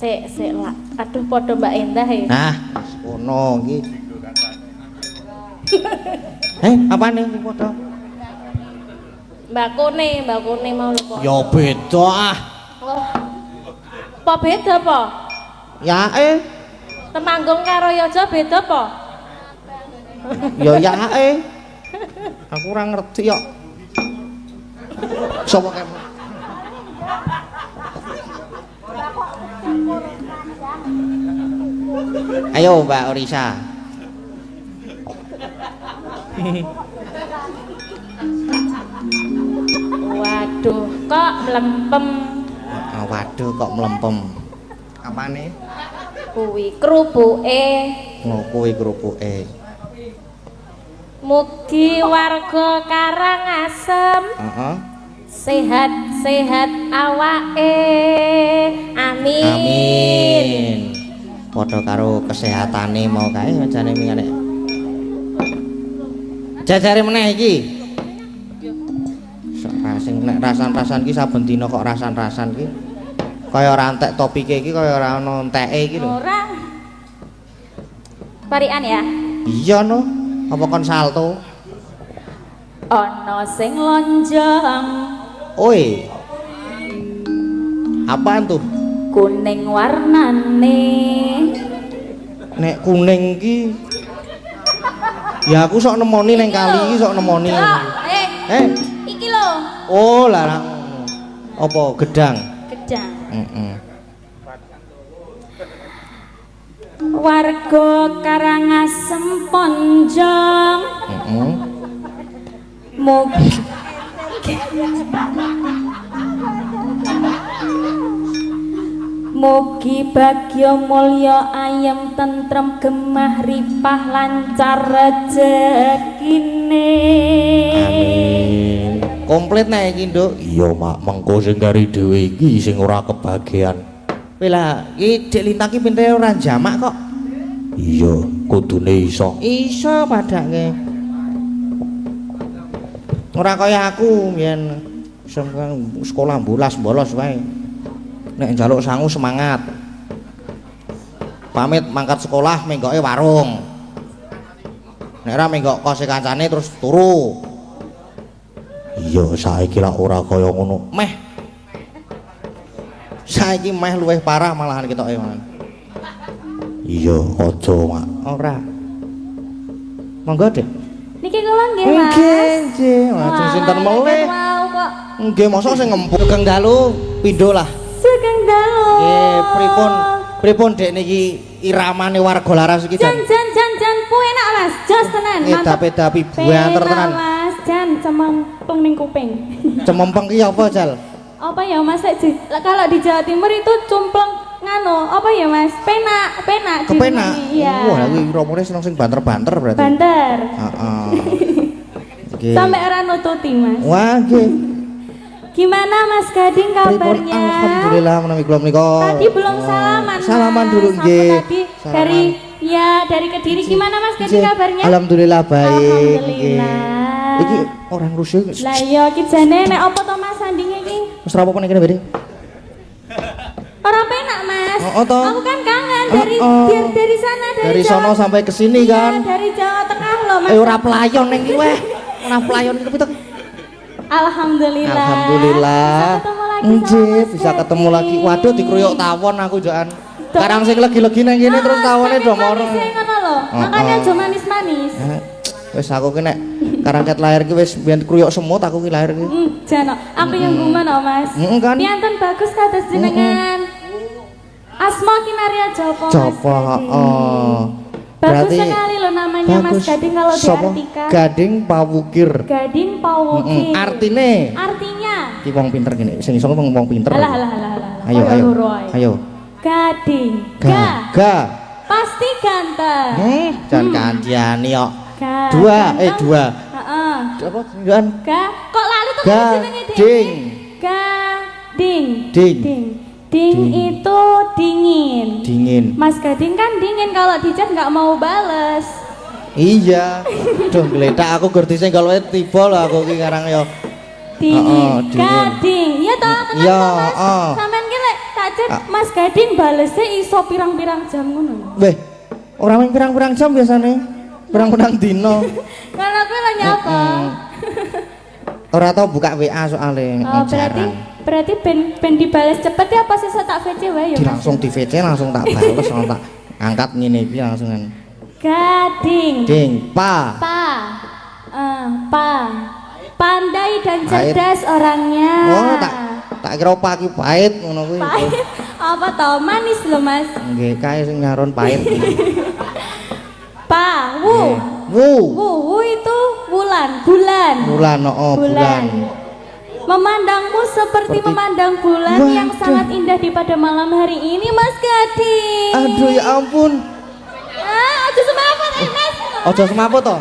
Sik lah. Aduh padha Mbak Endah ya. Nah, ono iki. Apane sing padha? Mbak Kone mau lupa. Ya beda ah. Oh. Apa beda apa? Ya Temanggung karo Yojo beda apa? ya Aku ora ngerti kok. Sopo kamu? Ayo Mbak Orisa. Waduh, kok mlempem. Waduh kok mlempem. Apane? Kuwi krupuke. Kuwi krupuke. Mugi warga Karangasem sehat-sehat awake. Amin. padha karo kesehatane mau kae jane mingane. Jajare meneh iki. Sing nek rasan-rasan ki saben dina kok rasan-rasan ki. Kaya ora entek topike iki kaya ora ono enteke iki lho. Ora. Parian ya. Iya no. Apa kon salto? Ana sing lonjong. Oi. Apaan tuh? Kuning warnane. Nek kuning ki ya aku sok nemoni ning kali iki sok nemoni. Iki lho. Oh, larang. Apa gedang? Gedang. Heeh. Warga Karangasem Ponjong. Heeh. Mugi bagya mulya ayem tentrem gemah ripah lancar rezekine. Amin. Komplit nek iki, Nduk. Iya, Mak, mengko sing kari dhewe iki sing ora kebagian. Kowe lah iki Dik Lintang ki pintene ora jamak kok. Iya, kudune iso. Iso padake. Ora kaya aku mbiyen sekolah bolos wae. Nek njaluk sangu semangat. Pamit mangkat sekolah menggoke warung. Nek ora menggok kose kancane terus turu. Iya, saiki lak ora kaya ngono. Meh. Saiki meh luwih parah malahan ketoke malah. Iya, aja, Mak. Ora. Monggo, Dik. Niki kula nggih, Mas. Nggih, Mas. Sinten meleh? Wow kok. Nggih, mosok sing ngempuk Sugeng Dalu pindho lah. Sugeng Dalu. Nggih, pripun Dek niki iramane warga laras iki Jan pu enak Mas, jos tenan. Edapi buanter tenan. Mas, jan cemempeng ning kuping. Cemempeng ki apa, Jal? Apa ya Mas, kalau di Jawa Timur itu cumpleng ngano, apa ya Mas? Penak. Kepenak. Iya. Wah, kuwi romone seneng sing banter-banter berarti. Banter. Heeh. Nggih. Sampai era nututi Mas. Wah, nggih. Gimana Mas Gading Pripun? kabarnya? Alhamdulillah menawi kula menika. Tadi belum salaman. Salaman Mas. dulu Sama nggih. Tadi Salaman. dari Kediri gimana Mas Gading Nggih. kabarnya? Alhamdulillah baik. Alhamdulillah. Iki orang rusuh. Lah iya iki jane nek apa to Mas sandinge iki? Wis rapopo nek kene Bade? Orang penak Mas. Oh, toh. Aku kan kangen dari sana Dari sono sampai ke sini kan. Dari Jawa Tengah loh Mas. Ora pelayon ning iki weh. Ora pelayon iki pitok. Alhamdulillah. Alhamdulillah. Bisa ketemu lagi. Waduh dikruyuk tawon aku jokan. Sekarang sing legi-legi nang kene terus tawone do moro. Ngono lho. Makanya aja manis-manis. Wis aku ki nek karangket lahir ki wis biyen kruyuk semut aku ki lahir ki. Jano, aku yang gumono Mas. Kan. Pianten bagus kados jenengan. Asma Kinaria Jopo. Jopo, heeh. Bagus sekali loh namanya Mas Gading kalau diartikan. Gading Pawukir. Gading Pawukir. Artinya ki wong pinter gini, sing iso wong pinter. Alah. Ayo. Gading. Ga. Pasti ganteng. Jan kandiani kok. Dua. Heeh. Apa jenengan? Kok lali tuh jenenge Gading. Ding itu dingin. Mas Gading kan dingin kalau dicat nggak mau bales. Iya. Duh gletak aku gerti sing kalau tiba lho aku ki karang yo. Dingin. Gading. Iya toh, kenapa Mas? Sampean ki lek tak chat Mas Gading balesnya iso pirang-pirang jam ngono. Weh, ora main pirang-pirang jam biasane. Pirang-pirang dino. Kalau aku lah nyapa. Ora tau buka WA soalnya. Oh, berarti ben dibales cepet ya pas iso tak VC wae ya Mas. Langsung di VC langsung tak bales langsung tak angkat ngene iki langsungan. Gading. Pa. Pandai dan cerdas orangnya. Oh, tak kira pa ki pahit ngono kuwi. Pahit. Apa toh manis lho Mas. Nggih, kae sing nyaron pahit. Wu itu bulan. Bulan. Memandangmu seperti memandang bulan yang sangat indah di pada malam hari ini Mas Gading. Aduh ya ampun. Aja semaput Mas. Aja semaput to.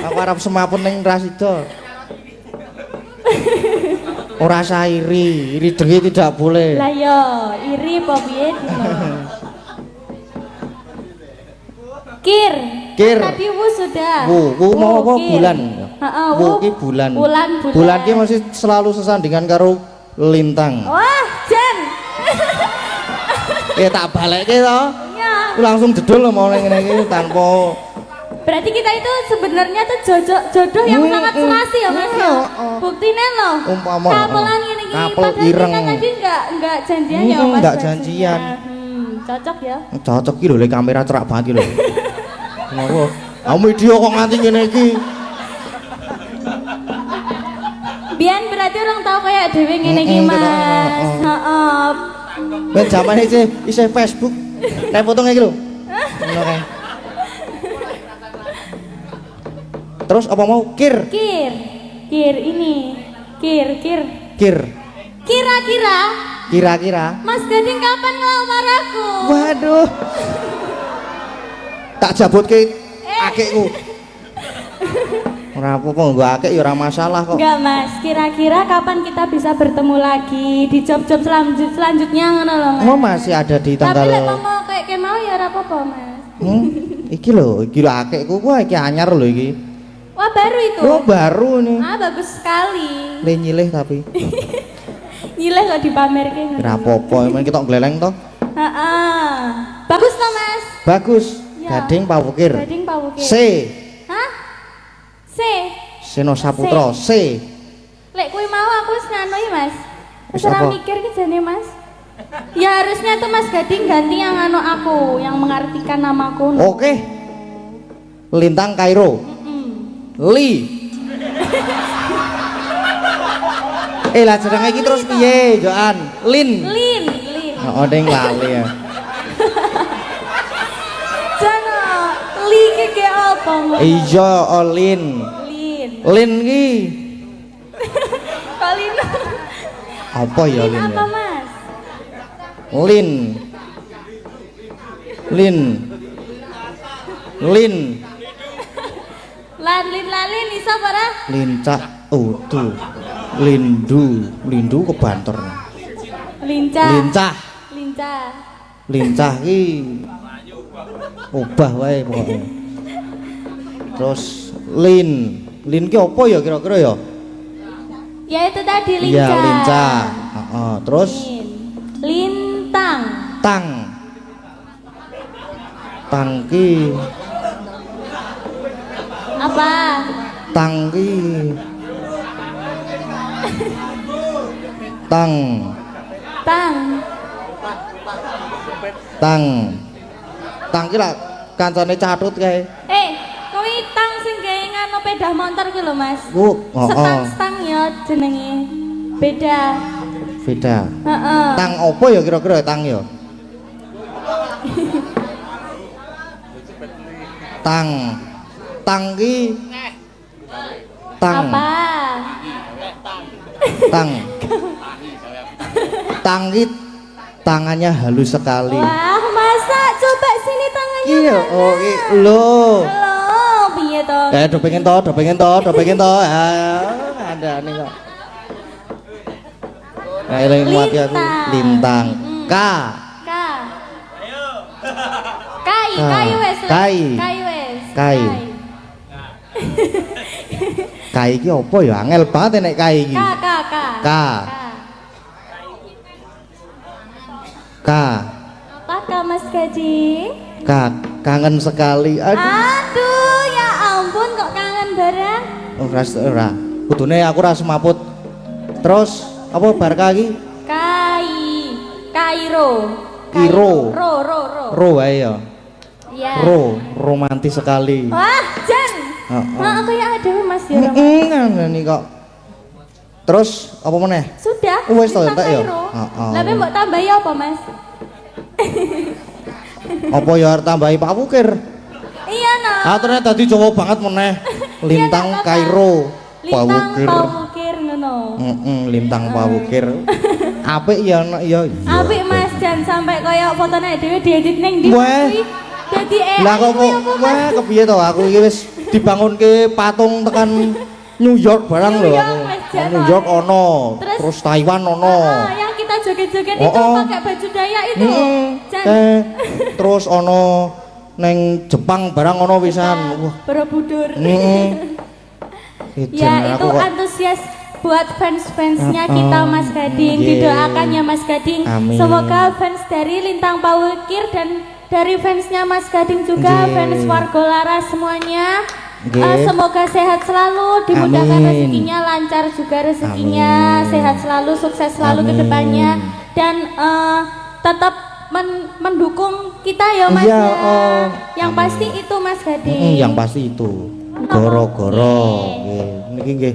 Aku arep semaput ning Rasida. Ora usah iri dengi tidak boleh. Lah yo, iri apa piye? Kir. Kir. Tadi wu sudah. Wu mau apa kir. bulan? Heeh, Wu ki bulan. Bulan. Bulan ki masih selalu sesandingan karo lintang. Wah, Jan. Tak balekke to. Iya. Langsung jedul mau ngene iki tanpa. Berarti kita itu sebenarnya tuh jodoh yang sangat serasi ya Mas ya. Buktinya loh. Umpama kapelan ini kapel padahal ireng. kita tadi enggak janjian ya Mas. Enggak janjian. Cocok ya. Cocok ki lho le kamera cerak banget ki lho. Ngono. Aku video kok nganti ngene iki. Biyen berarti orang tahu kayak dhewe ngene iki Mas. Heeh. Ben zamane isih Facebook. Nek foto ngene iki lho. Ngono kae. Terus apa mau kir? Kir ini. Kir. Kira-kira Mas Gading kapan ngelamar aku? Waduh. Tak jabutke akekku. Ora apa-apa nggo akek ya ora masalah kok. Enggak Mas, kira-kira kapan kita bisa bertemu lagi di job-job selanjutnya ngono lho Mas. Mau masih ada di tanggal. Tapi lek mau kayak mau ya ora apa-apa Mas. Iki lho akekku ku iki anyar lho iki. Wah baru itu? Oh baru nih. Bagus sekali. Nyilih tapi. Nyilih kok dipamerke. Ora apa-apa, men kita gleleng toh. Heeh. Bagus toh Mas? Bagus. Ya. Gading Pawukir. Gading Pawukir. C. Hah? C. Seno Saputra C. Lek kuwi mau aku wis nganu ya Mas. Wis Wis ora apa? mikir ki jane Mas. Ya harusnya tuh Mas Gading ganti yang anu aku, yang mengartikan namaku. Oke. Lintang Kairo. Li. Lah jenenge iki terus piye, Joan? Lin. Oh, deng lali ya. Jana, li ki ke apa ngono? Iya, Lin. Lin ki. Kalin. Apa ya Lin? Apa Mas? Lin. Lin iso ora? Lincak tuh. Lindu kebanter. Lincah. Lincah ki obah wae pokoknya. Terus lin ki apa ya kira-kira ya? Ya itu tadi lincah. Iya, lincah. Terus lintang. Tang ki Apa? Tang ki lah kancane catut kae. Kuwi tang sing gawe ngano pedah motor ki lho Mas. Stang ya jenenge. Beda. Heeh. Tang apa ya kira-kira tang ya? Tang ki Apa? Tang ki tangannya halus sekali. Wah, masa coba sini tangannya. Iya, oh iki lho. Halo, piye to? Do pengen to. Ada nih kok. Eling mati aku lintang. Kai. Kai iki apa ya? Angel banget nek kai iki. Apakah Mas Gading? Kangen sekali. Aduh, ya ampun kok kangen bareng. Oh, ora. Kudune aku ora semaput. Terus apa bar iki? Kairo. Ro wae ya. Iya. Romantis sekali. Wah, Jan. Aku ya ada Mas ya. Ngene kok. Terus apa meneh? Sudah. Wis to entek ya. Lah mbok tambahi apa, Mas? Apa ya arep tambahi Pak Wukir? Iya, nah. Ternyata tadi Jawa banget meneh. Lintang Kairo. Pak Wukir ngono. Lintang Pak Wukir. Apik ya anak ya. Apik Mas Jan sampai kaya fotone dhewe diedit ning ndi. Dadi lah kok wah kepiye to aku iki wis dibangunke patung tekan New York barang lho aku. New York ono, terus Taiwan ono. Yang kita joget-joget itu pakai baju Dayak itu. Terus ono neng Jepang barang ngono pisan. Wah. Borobudur. Ijen, Ya itu antusias buat fans-fansnya kita Mas Gading. Didoakan ya Mas Gading. Amin. Semoga fans dari Lintang Pawukir dan dari fansnya Mas Gading juga, fans Warga Laras semuanya. Semoga sehat selalu, dimudahkan rezekinya, lancar juga rezekinya, sehat selalu, sukses selalu ke depannya, dan tetap mendukung kita ya Mas ya. Yang pasti itu Mas Gading. Yang pasti itu. Goro-goro. Niki nggih.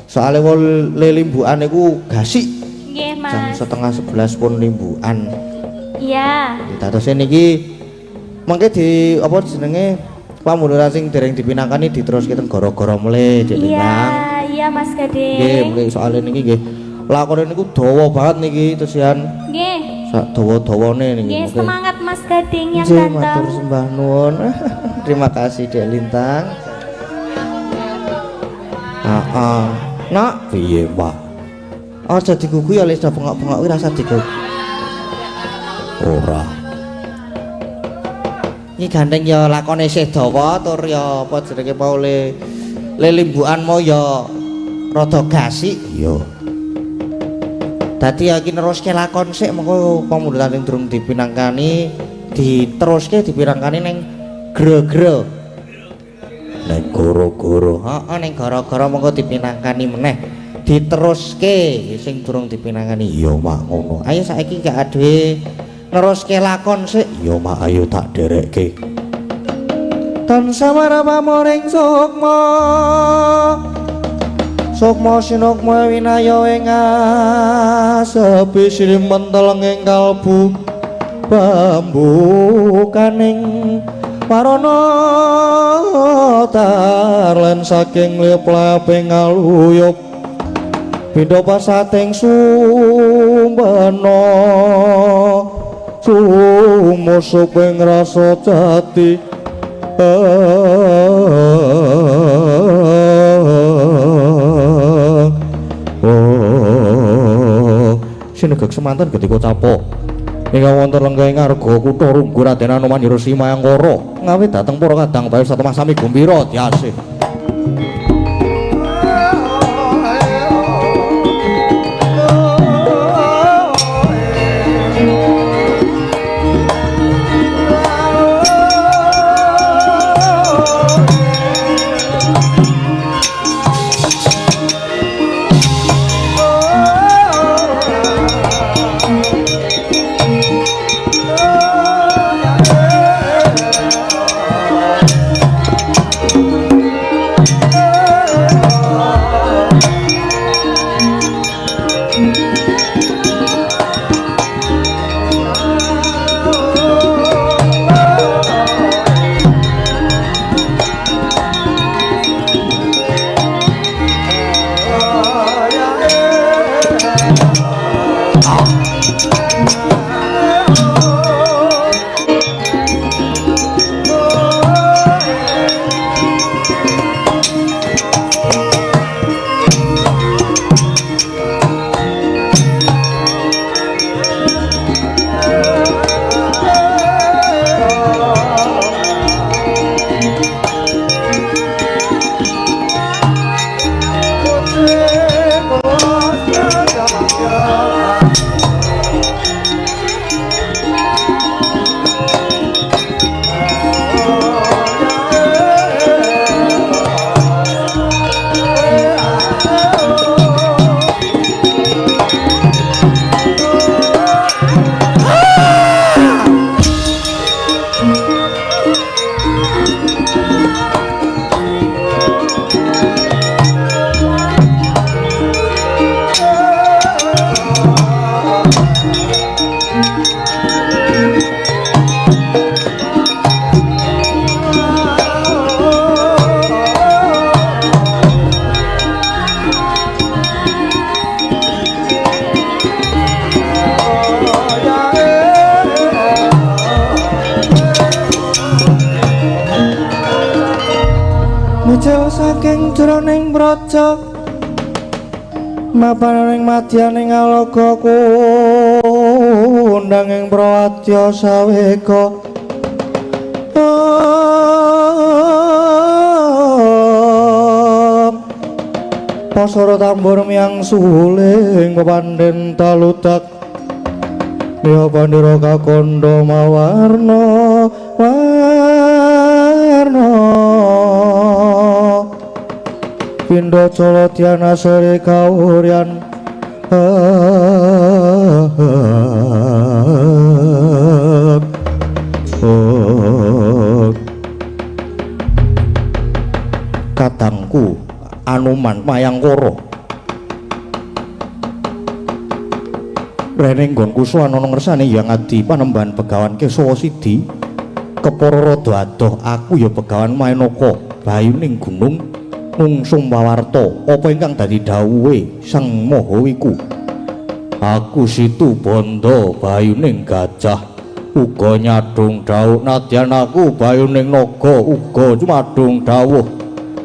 Soale wong limbukan niku gasik. Nggih, Jam Mas. setengah 11 pun limbukan. Iya. Terus niki mengke di apa jenenge pamunduran sing dereng dipinangkani diteruske ten goro-goro mle Dik Lintang. Iya Mas Gading. Nggih, mengke soalé niki nggih lakone niku dawa banget niki tersian. Nggih. Sak dawa-dawane niki. Nggih, semangat Mas Gading yang Nggih, ganteng. matur sembah nuwun. Terima kasih Dik Lintang. Nak, Piye, Pak? aja digugu ya les bengok-bengok kuwi rasa digugu. Ora. Iki gandeng ya lakone isih dawa tur ya apa jenenge paule lelimbukan mau ya rada gasik. Iya. Dadi ya iki neruske lakon sik mengko pamunduran sing durung dipinangkani diteruske dipinangkani ning gro-gro. Nek goro-goro. Heeh ning gara-gara mengko dipinangkani meneh diteruske sing durung dipinangkani. Iya, Mak ngono. Ayo saiki gak aduwe neruske lakon sik. Iya, Mak, ayo tak derekke. Tansah marapamoring sukma sukma sinukma winaya ing asepi sri menteleng ing kalbu bambu kaning warana tarlen saking leplaping aluyup pindha pasating sumbana sumusuk ing rasa jati sinegek semanten ketika capok ingkang wonten lenggahing arga kutha Runggu Raden Anoman Hirasi Mayangkara ngawit dhateng para kadang bae satemah sami gumbira diasih. Mucul saking jroning braja mapan ing madyaning alaga kundang ing Prawadya sawega pasara tambur miang suling pepandhen taludak ya pandira kakandha mawarna warna pindha cala diana sare kauryan katangku Anuman Mayangkara rene nggonku sowan ana ngersane Hyang Adi Panembahan Begawan Kesawa Sidi kepara rada adoh aku ya Begawan Mahenaka bayuning gunung nungsum pawarta apa ingkang dadi dawuhe Sang Maha Wiku aku Situ Banda bayuning gajah uga nyadung dawuh nadyan aku bayuning naga uga cumadung dawuh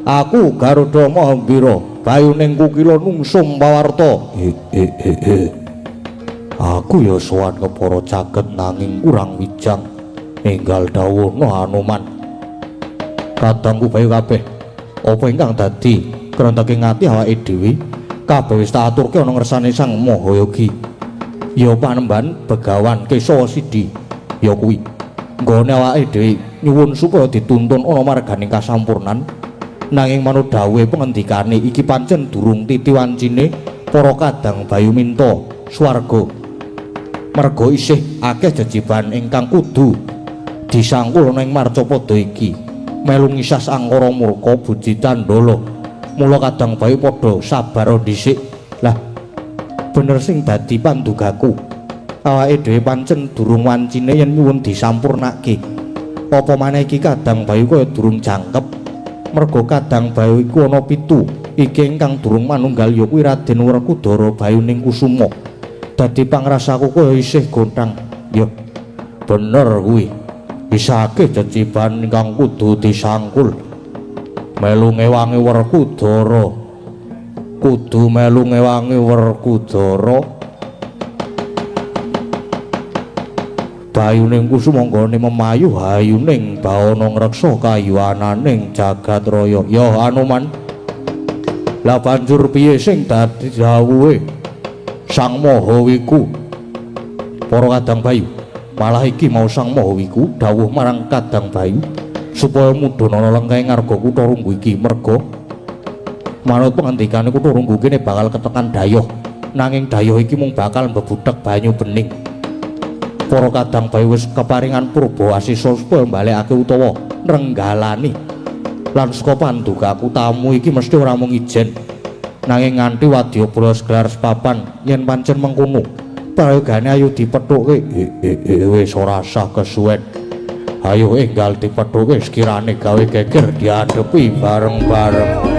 aku Garuda Mahambira bayuning kukila nungsum pawarta aku ya sowan kepara caket nanging kurang wijang enggal dawuhna Hanuman kadangku bayu kabeh apa ingkang dadi krenteking ati awake dhewe kabeh wis tak aturke ana ngersane Sang Mahayogi ya Panembahan Begawan Kesawa Sidi ya kuwi nggone awake dhewe nyuwun supaya dituntun ana marganing kasampurnan nanging manut dawuhe pengendikane iki pancen durung titi wancine para kadang bayu minta swarga merga isih akeh jejiban ingkang kudu disangkul ana ing marcapada iki melu ngisas angkara murka buji candala mula kadang bayu padha sabar dhisik lah bener sing dadi pandugaku awake dhewe pancen durung wancine yen nyuwun disampurnake apa maneh iki kadang bayu kaya durung jangkep merga kadang bayu iku ana 7 iki ingkang durung manunggal ya kuwi Raden Werkudara bayuning Kusuma dadi pangrasaku kaya isih gontang ya bener kuwi isake jeciban ingkang kudu disangkul melu ngewangi Werkudara kudu melu ngewangi Werkudara bayuning Kusuma nggone memayu hayuning bawana ngreksa kayuananing jagat raya ya Hanuman lah banjur piye sing dadi dawuhe Sang Maha Wiku para kadang bayu malah iki mau Sang Maha Wiku dawuh marang kadang bayu supaya mudhun ana lengkahe ngarga Kutha Runggu iki merga manut pengendikane Kutha Runggu kene bakal ketekan dayoh nanging dayoh iki mung bakal mbebudhek banyu bening para kadang bayu wis keparingan purba asisa supaya mbalekake utawa nrenggalani lan saka pandugaku tamu iki mesti ora mung ijen nanging nganti wadyabala segelar sepapan yen pancen mengkono prayogane ayo dipethuke wis ora sah kesuwen ayo enggal dipethuke sekirane gawe geger diadepi bareng-bareng.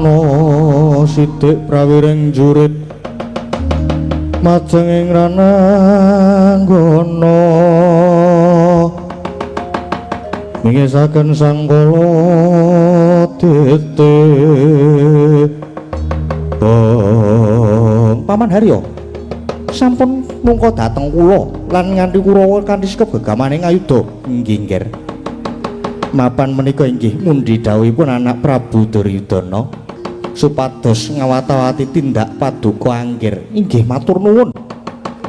ana sithik prawiring jurit majeng ing rananggana mingisaken sangkala titih Paman Haryo sampun mungka dhateng kula lan nganti Kurawa kanthi sikap gegamaning ayuda inggih nggih mapan menika inggih mundi dawuhipun anak Prabu Duryudana supados ngawat-awati tindak paduka anggir inggih matur nuwun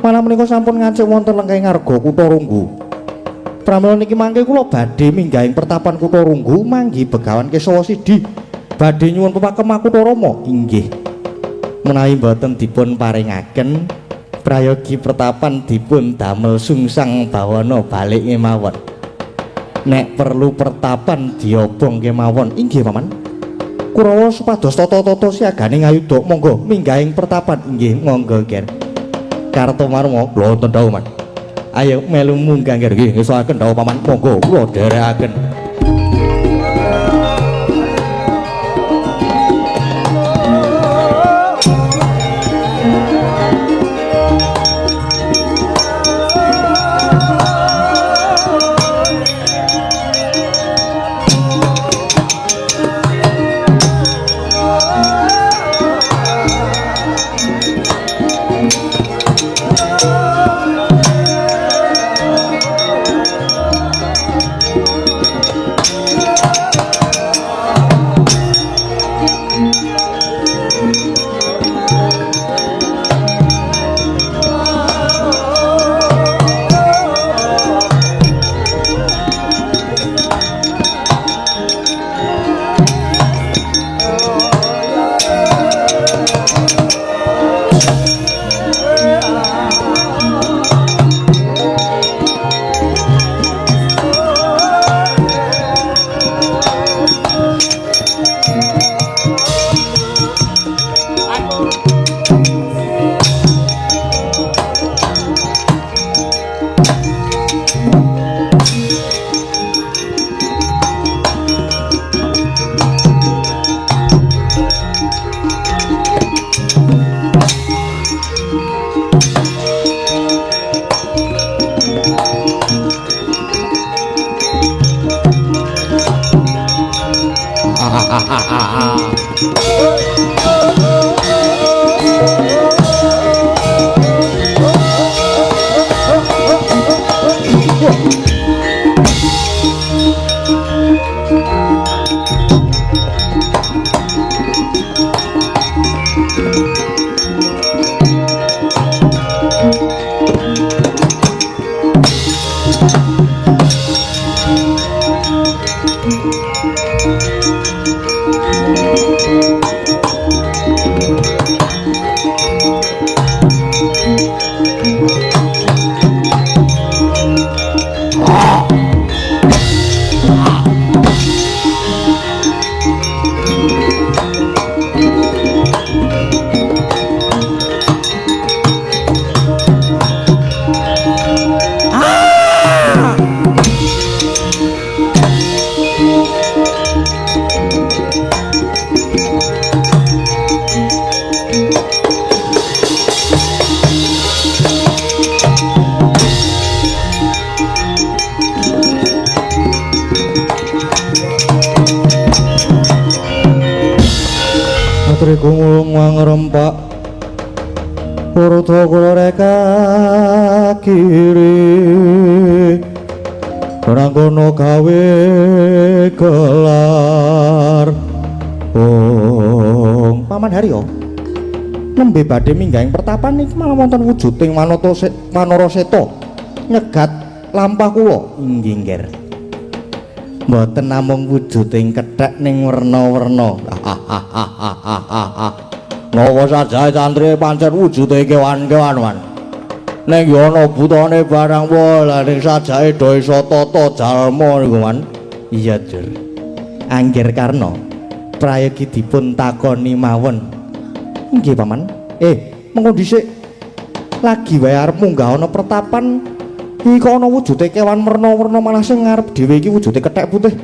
malah menika sampun ngancik wonten lengkeng arga Kutha Runggu pramila niki mangke kula badhe minggahing pertapan Kutha Runggu manggi Begawan Kesawa Sidi badhe nyuwun pepakem Kutha Rama inggih menawi boten dipun paringaken prayogi pertapan dipun damel sungsang bawana balik kemawon nek perlu pertapan diobong kemawon inggih paman Kurawa supados tata-tata siagane ngayuda monggo minggahing pertapan inggih monggo ger Kartomarma kula wonten dawuh man ayo melu munggah ger nggih ngesaken dawuh paman monggo kula dherekaken Triku ngulung mangrempak Urudha kula reka kiri Rangkono gawe gelar Paman Haryo nembe badhe minggahing pertapan niki malah wonten wujuding Wanara Seta nyegat lampah kula inggih nggih mboten namung wujuding kethek ning werna-werna. Nawa sajahe santri pancen wujude kewan-kewan man. Ning ya ana butane barang wae ning sajahe desa tata jalma niku man. Iya, Dur. Anggir karna prayogi dipun takoni mawon. Nggih, Paman. Mengko dhisik lagi wae arep munggah ana pertapan iki kok ana wujude kewan werna-werna malah sing ngarep dhewe iki wujude kethek putih.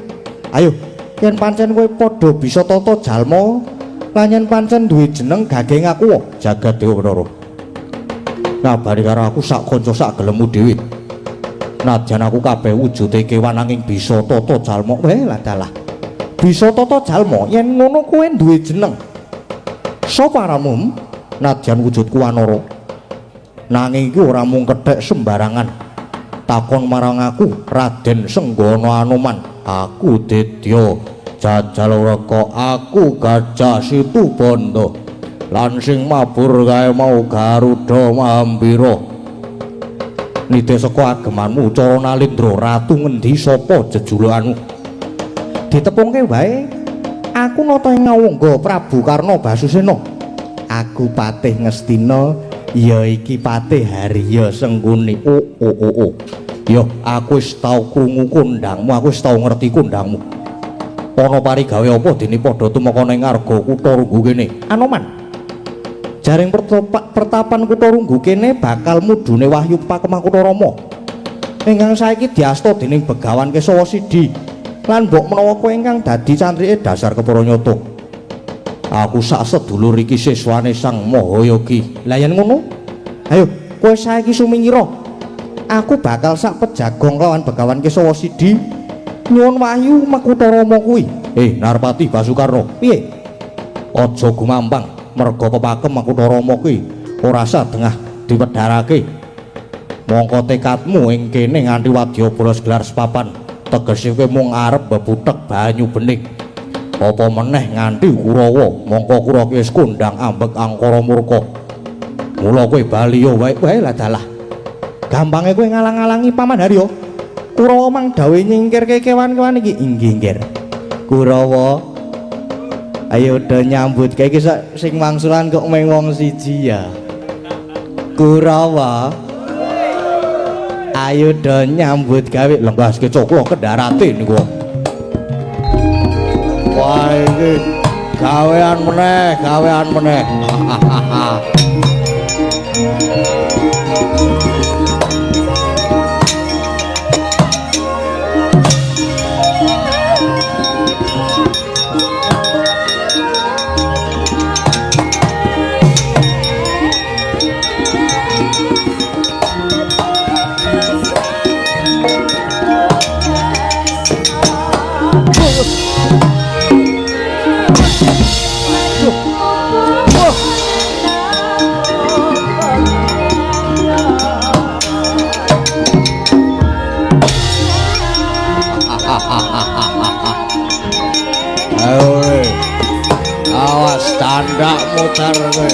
Ayo, yen pancen kowe padha bisa tata jalma Lan yen pancen duwe jeneng gageng aku jagat Dewa Batara. Ngabari karo aku sak kanca sak gelemu dhewe. Nadyan aku kabeh wujude kewan nanging bisa tata jalma. Ladalah. Bisa tata jalma yen ngono kowe duwe jeneng. Sapa aramu? Nadyan wujudku wanara. Nanging iki ora mung kethek sembarangan. Takon marang aku Raden Senggana Anoman. Aku Dedya Jajaluraka, aku Gajah Situbanda. Lan sing mabur kae mau Garuda Mahambira. Nite saka agemanmu cara Nalindra ratu ngendi sapa jejulukanmu? Ditepungke wae. Aku nata ing ngawangga Prabu Karna Basusena. Aku Patih Ngastina, ya iki Patih Harya Sengkuni. Ya aku wis tau krungu kondangmu, aku wis tau ngerti kondangmu. Ana parigawe apa dene padha tumeka ning Arga Kutha Runggu kene? Anoman. Jaring pertapan Kutha Runggu kene bakal mudune Wahyu Pakemang Rama. Ingkang saiki diasta dening Begawan Kesawa Sidi. Lan mbok menawa kowe ingkang dadi cantrike Dasar Kepranyata. Aku sak sedulur iki siswane Sang Mahayogi. Lah yen ngono, ayo kowe saiki sumingira. Aku bakal sak pejagong lawan Begawan Kesawa Sidi. Nyuwun wahyu Makutha Rama kuwi. Narpati Basukarna, piye? Aja gumampang, merga pepakem Makutha Rama kuwi ora sadengah diwedharake. Mongko tekadmu ing kene nganti wadyabala gelar sepapan, tegese kowe mung arep bebutek banyu bening. Apa meneh nganti Kurawa, mongko Kurawa wis kondang ambek angkara murka. Mula kowe bali yo wae lah dalah. Gampange kowe ngalang-alangi Paman Harya. Kurawa mang dawuh nyingkirke kewan-kewan iki. Inggih, nggih. Kurawa, ayo do nyambut kae iki sing wangsulan kok mung wong siji ya. Kurawa, ayo do nyambut gawe lenggaske coklo kendarate niku. Wah iki gawean meneh. Awas tanda muter kowe.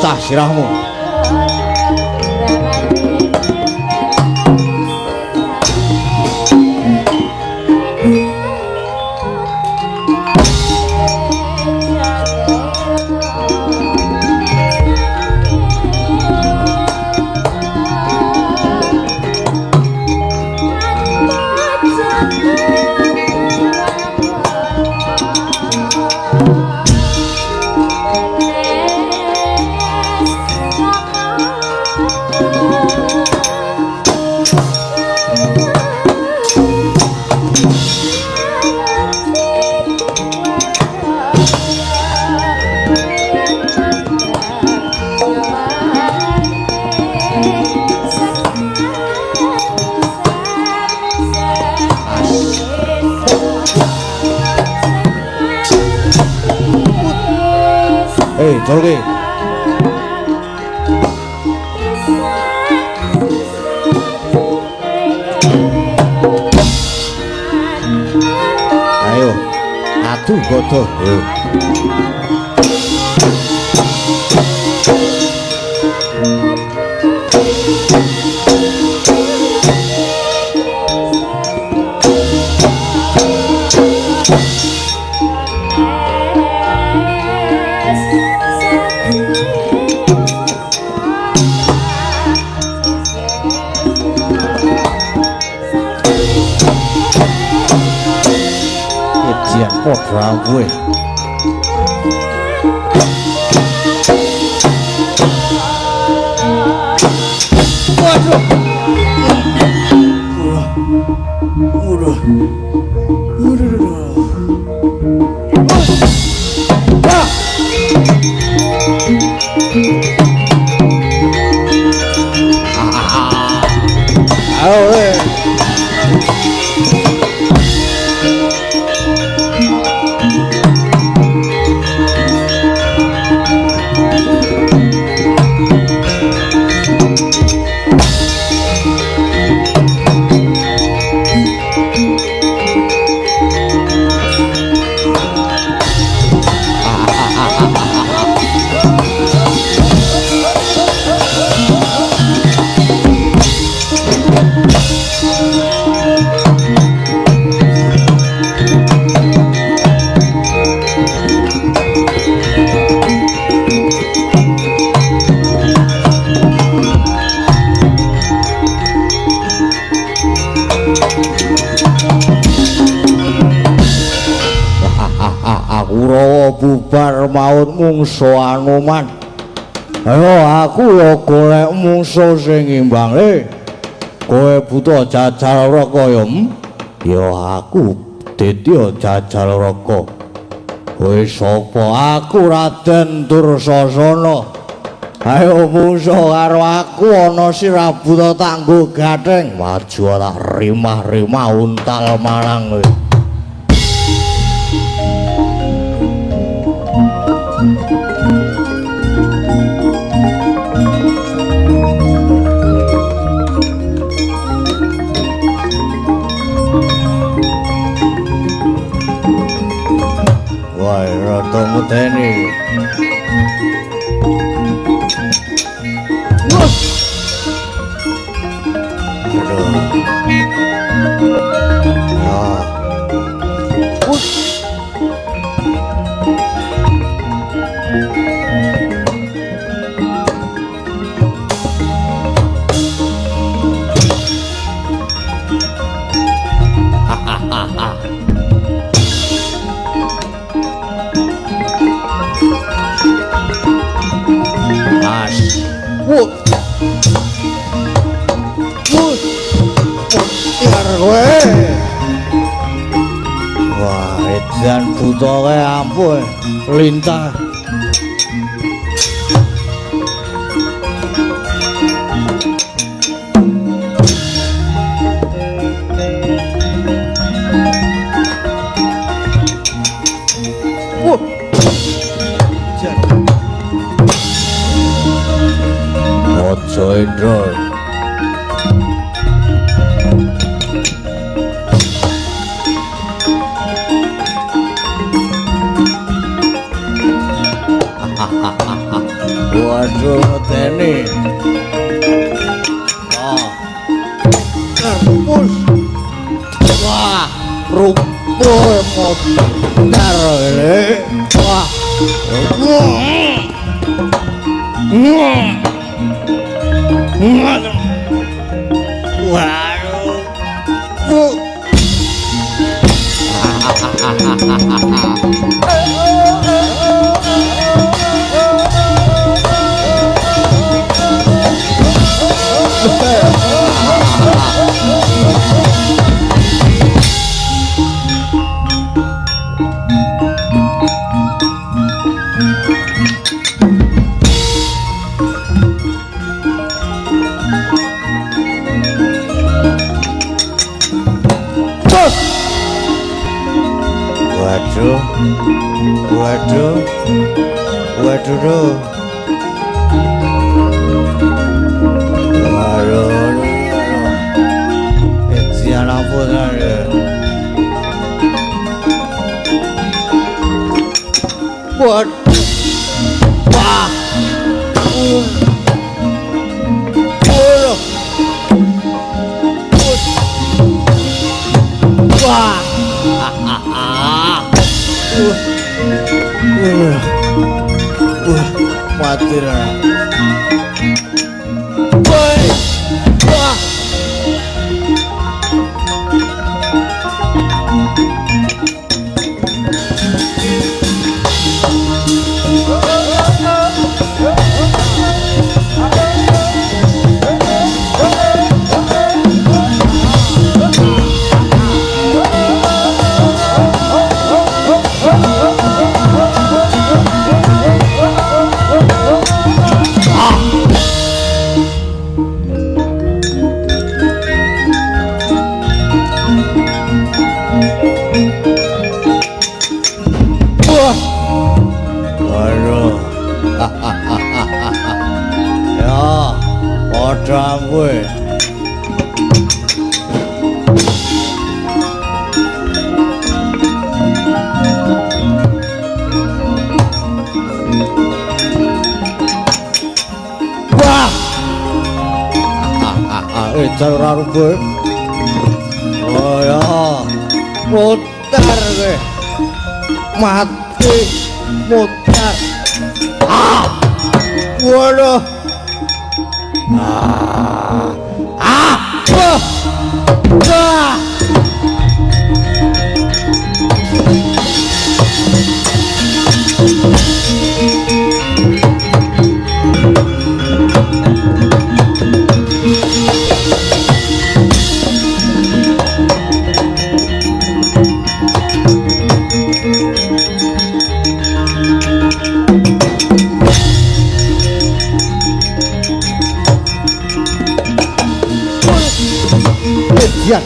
Pecah sirahmu. Jorge. Ayo, atu godo. Potra gue. Waduh. Udah. Kurawa bubar maut mungsu Anoman. Ayo aku ya golek mungsu sing imbang. Kowe buta jajal raka ya. Ya aku Ditya Jajal Raka. Kowe sapa? Aku Raden Dursasana. Ayo mungsu karo aku ana sirah buta tanggo gatheng. Maju tak rimah-rimah untal malang kowe. Wah, rada medeni. Mutiar kowe. Wah, edan buta kowe ampun, lintah. Ojo Indra. Waduh, Teni. Terpus. Wah, rumpul modar ini. Wah. Waduh. Waduh, waduh, waduh, waduh, ejian apa tadi? Waduh, wah, wah. Mati lah. Woi, wah. Ya, padha kowe. Wah. Ejar ora rubuh. Oh ya, mutar kowe. Mati mutar. Ah. Waduh. Ah. Ah. Wah. Wah. Edian.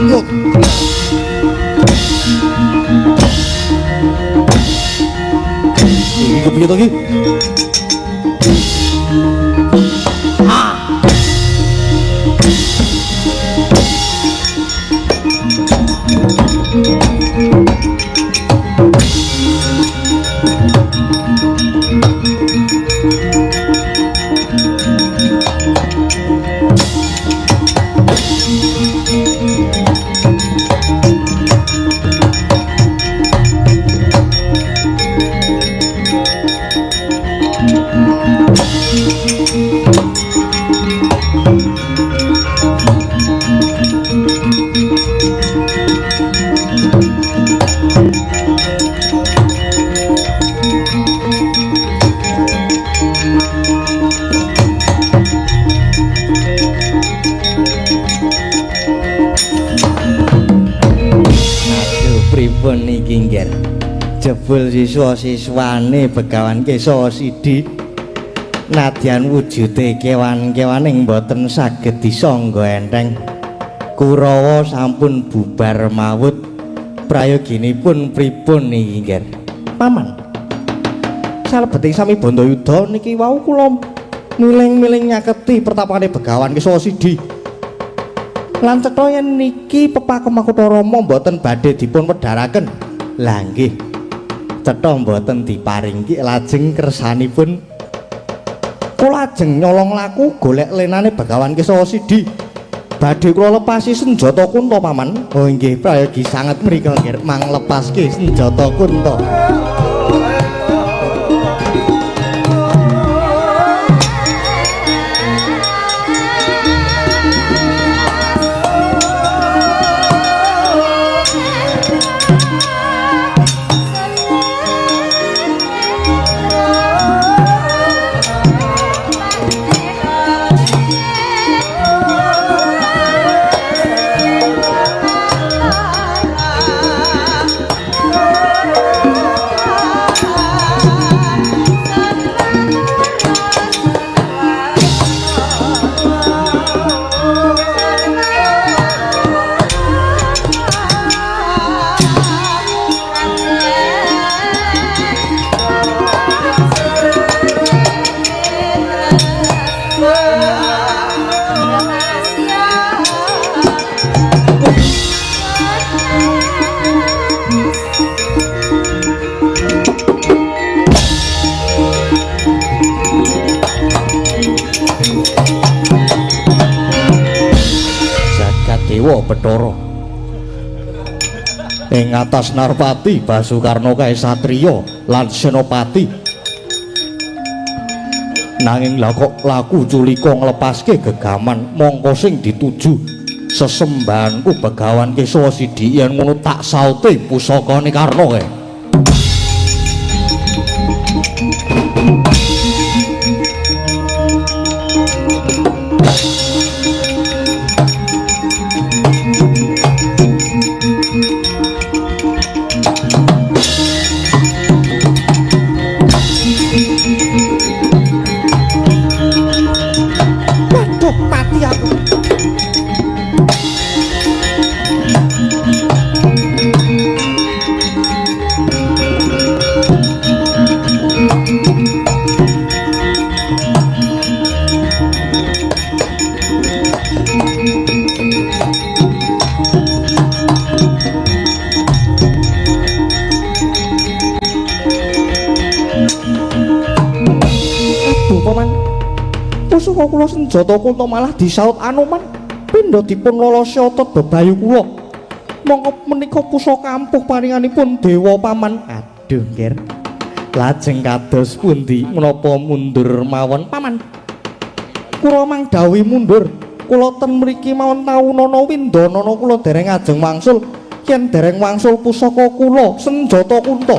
Look. Ini kepiye to iki? pripun niki nggih? Jebul siswa-siswane Begawan Kesawa Sidi nadyan wujude kewan-kewaning boten saged disangga enteng. Kurawa sampun bubar mawut. Prayoginipun pripun niki nggih? Paman. Salebeting sami Bandayuda niki wau kula miling-miling nyaketi pertapane Begawan Kesawa Sidi. Lan cetha yen niki pepakem Makutha Rama mboten badhe dipun wedharaken. Lah nggih. Cetha mboten diparingki lajeng kersanipun kula ajeng nyolong laku golek lenane Begawan Kesawa Sidi. Badhe kula lepasi senjata Kunta paman. Oh nggih prayogi sanget mrikel nggih mang lepaske senjata Kunta. Dewa Bathara ing atas Narpati Basukarna kae satriya lan senopati nanging kok laku culika nglepaske gegaman mongko sing dituju sesembahanku Begawan Kesawa Sidi yen ngono tak saute pusakane Karna kae. Pusaka kula senjata Kunta malah disaut Anoman pindha dipun lolosi otot bebayu kula. Mongko menika pusaka ampuh paringanipun dewa paman. Aduh nggih. Lajeng kados pundi menapa mundur mawon paman? Kula mang dawuh mundur. Kula ten mriki mawon taunana windanana kula dereng ajeng wangsul. Yen dereng wangsul pusaka kula senjata Kunta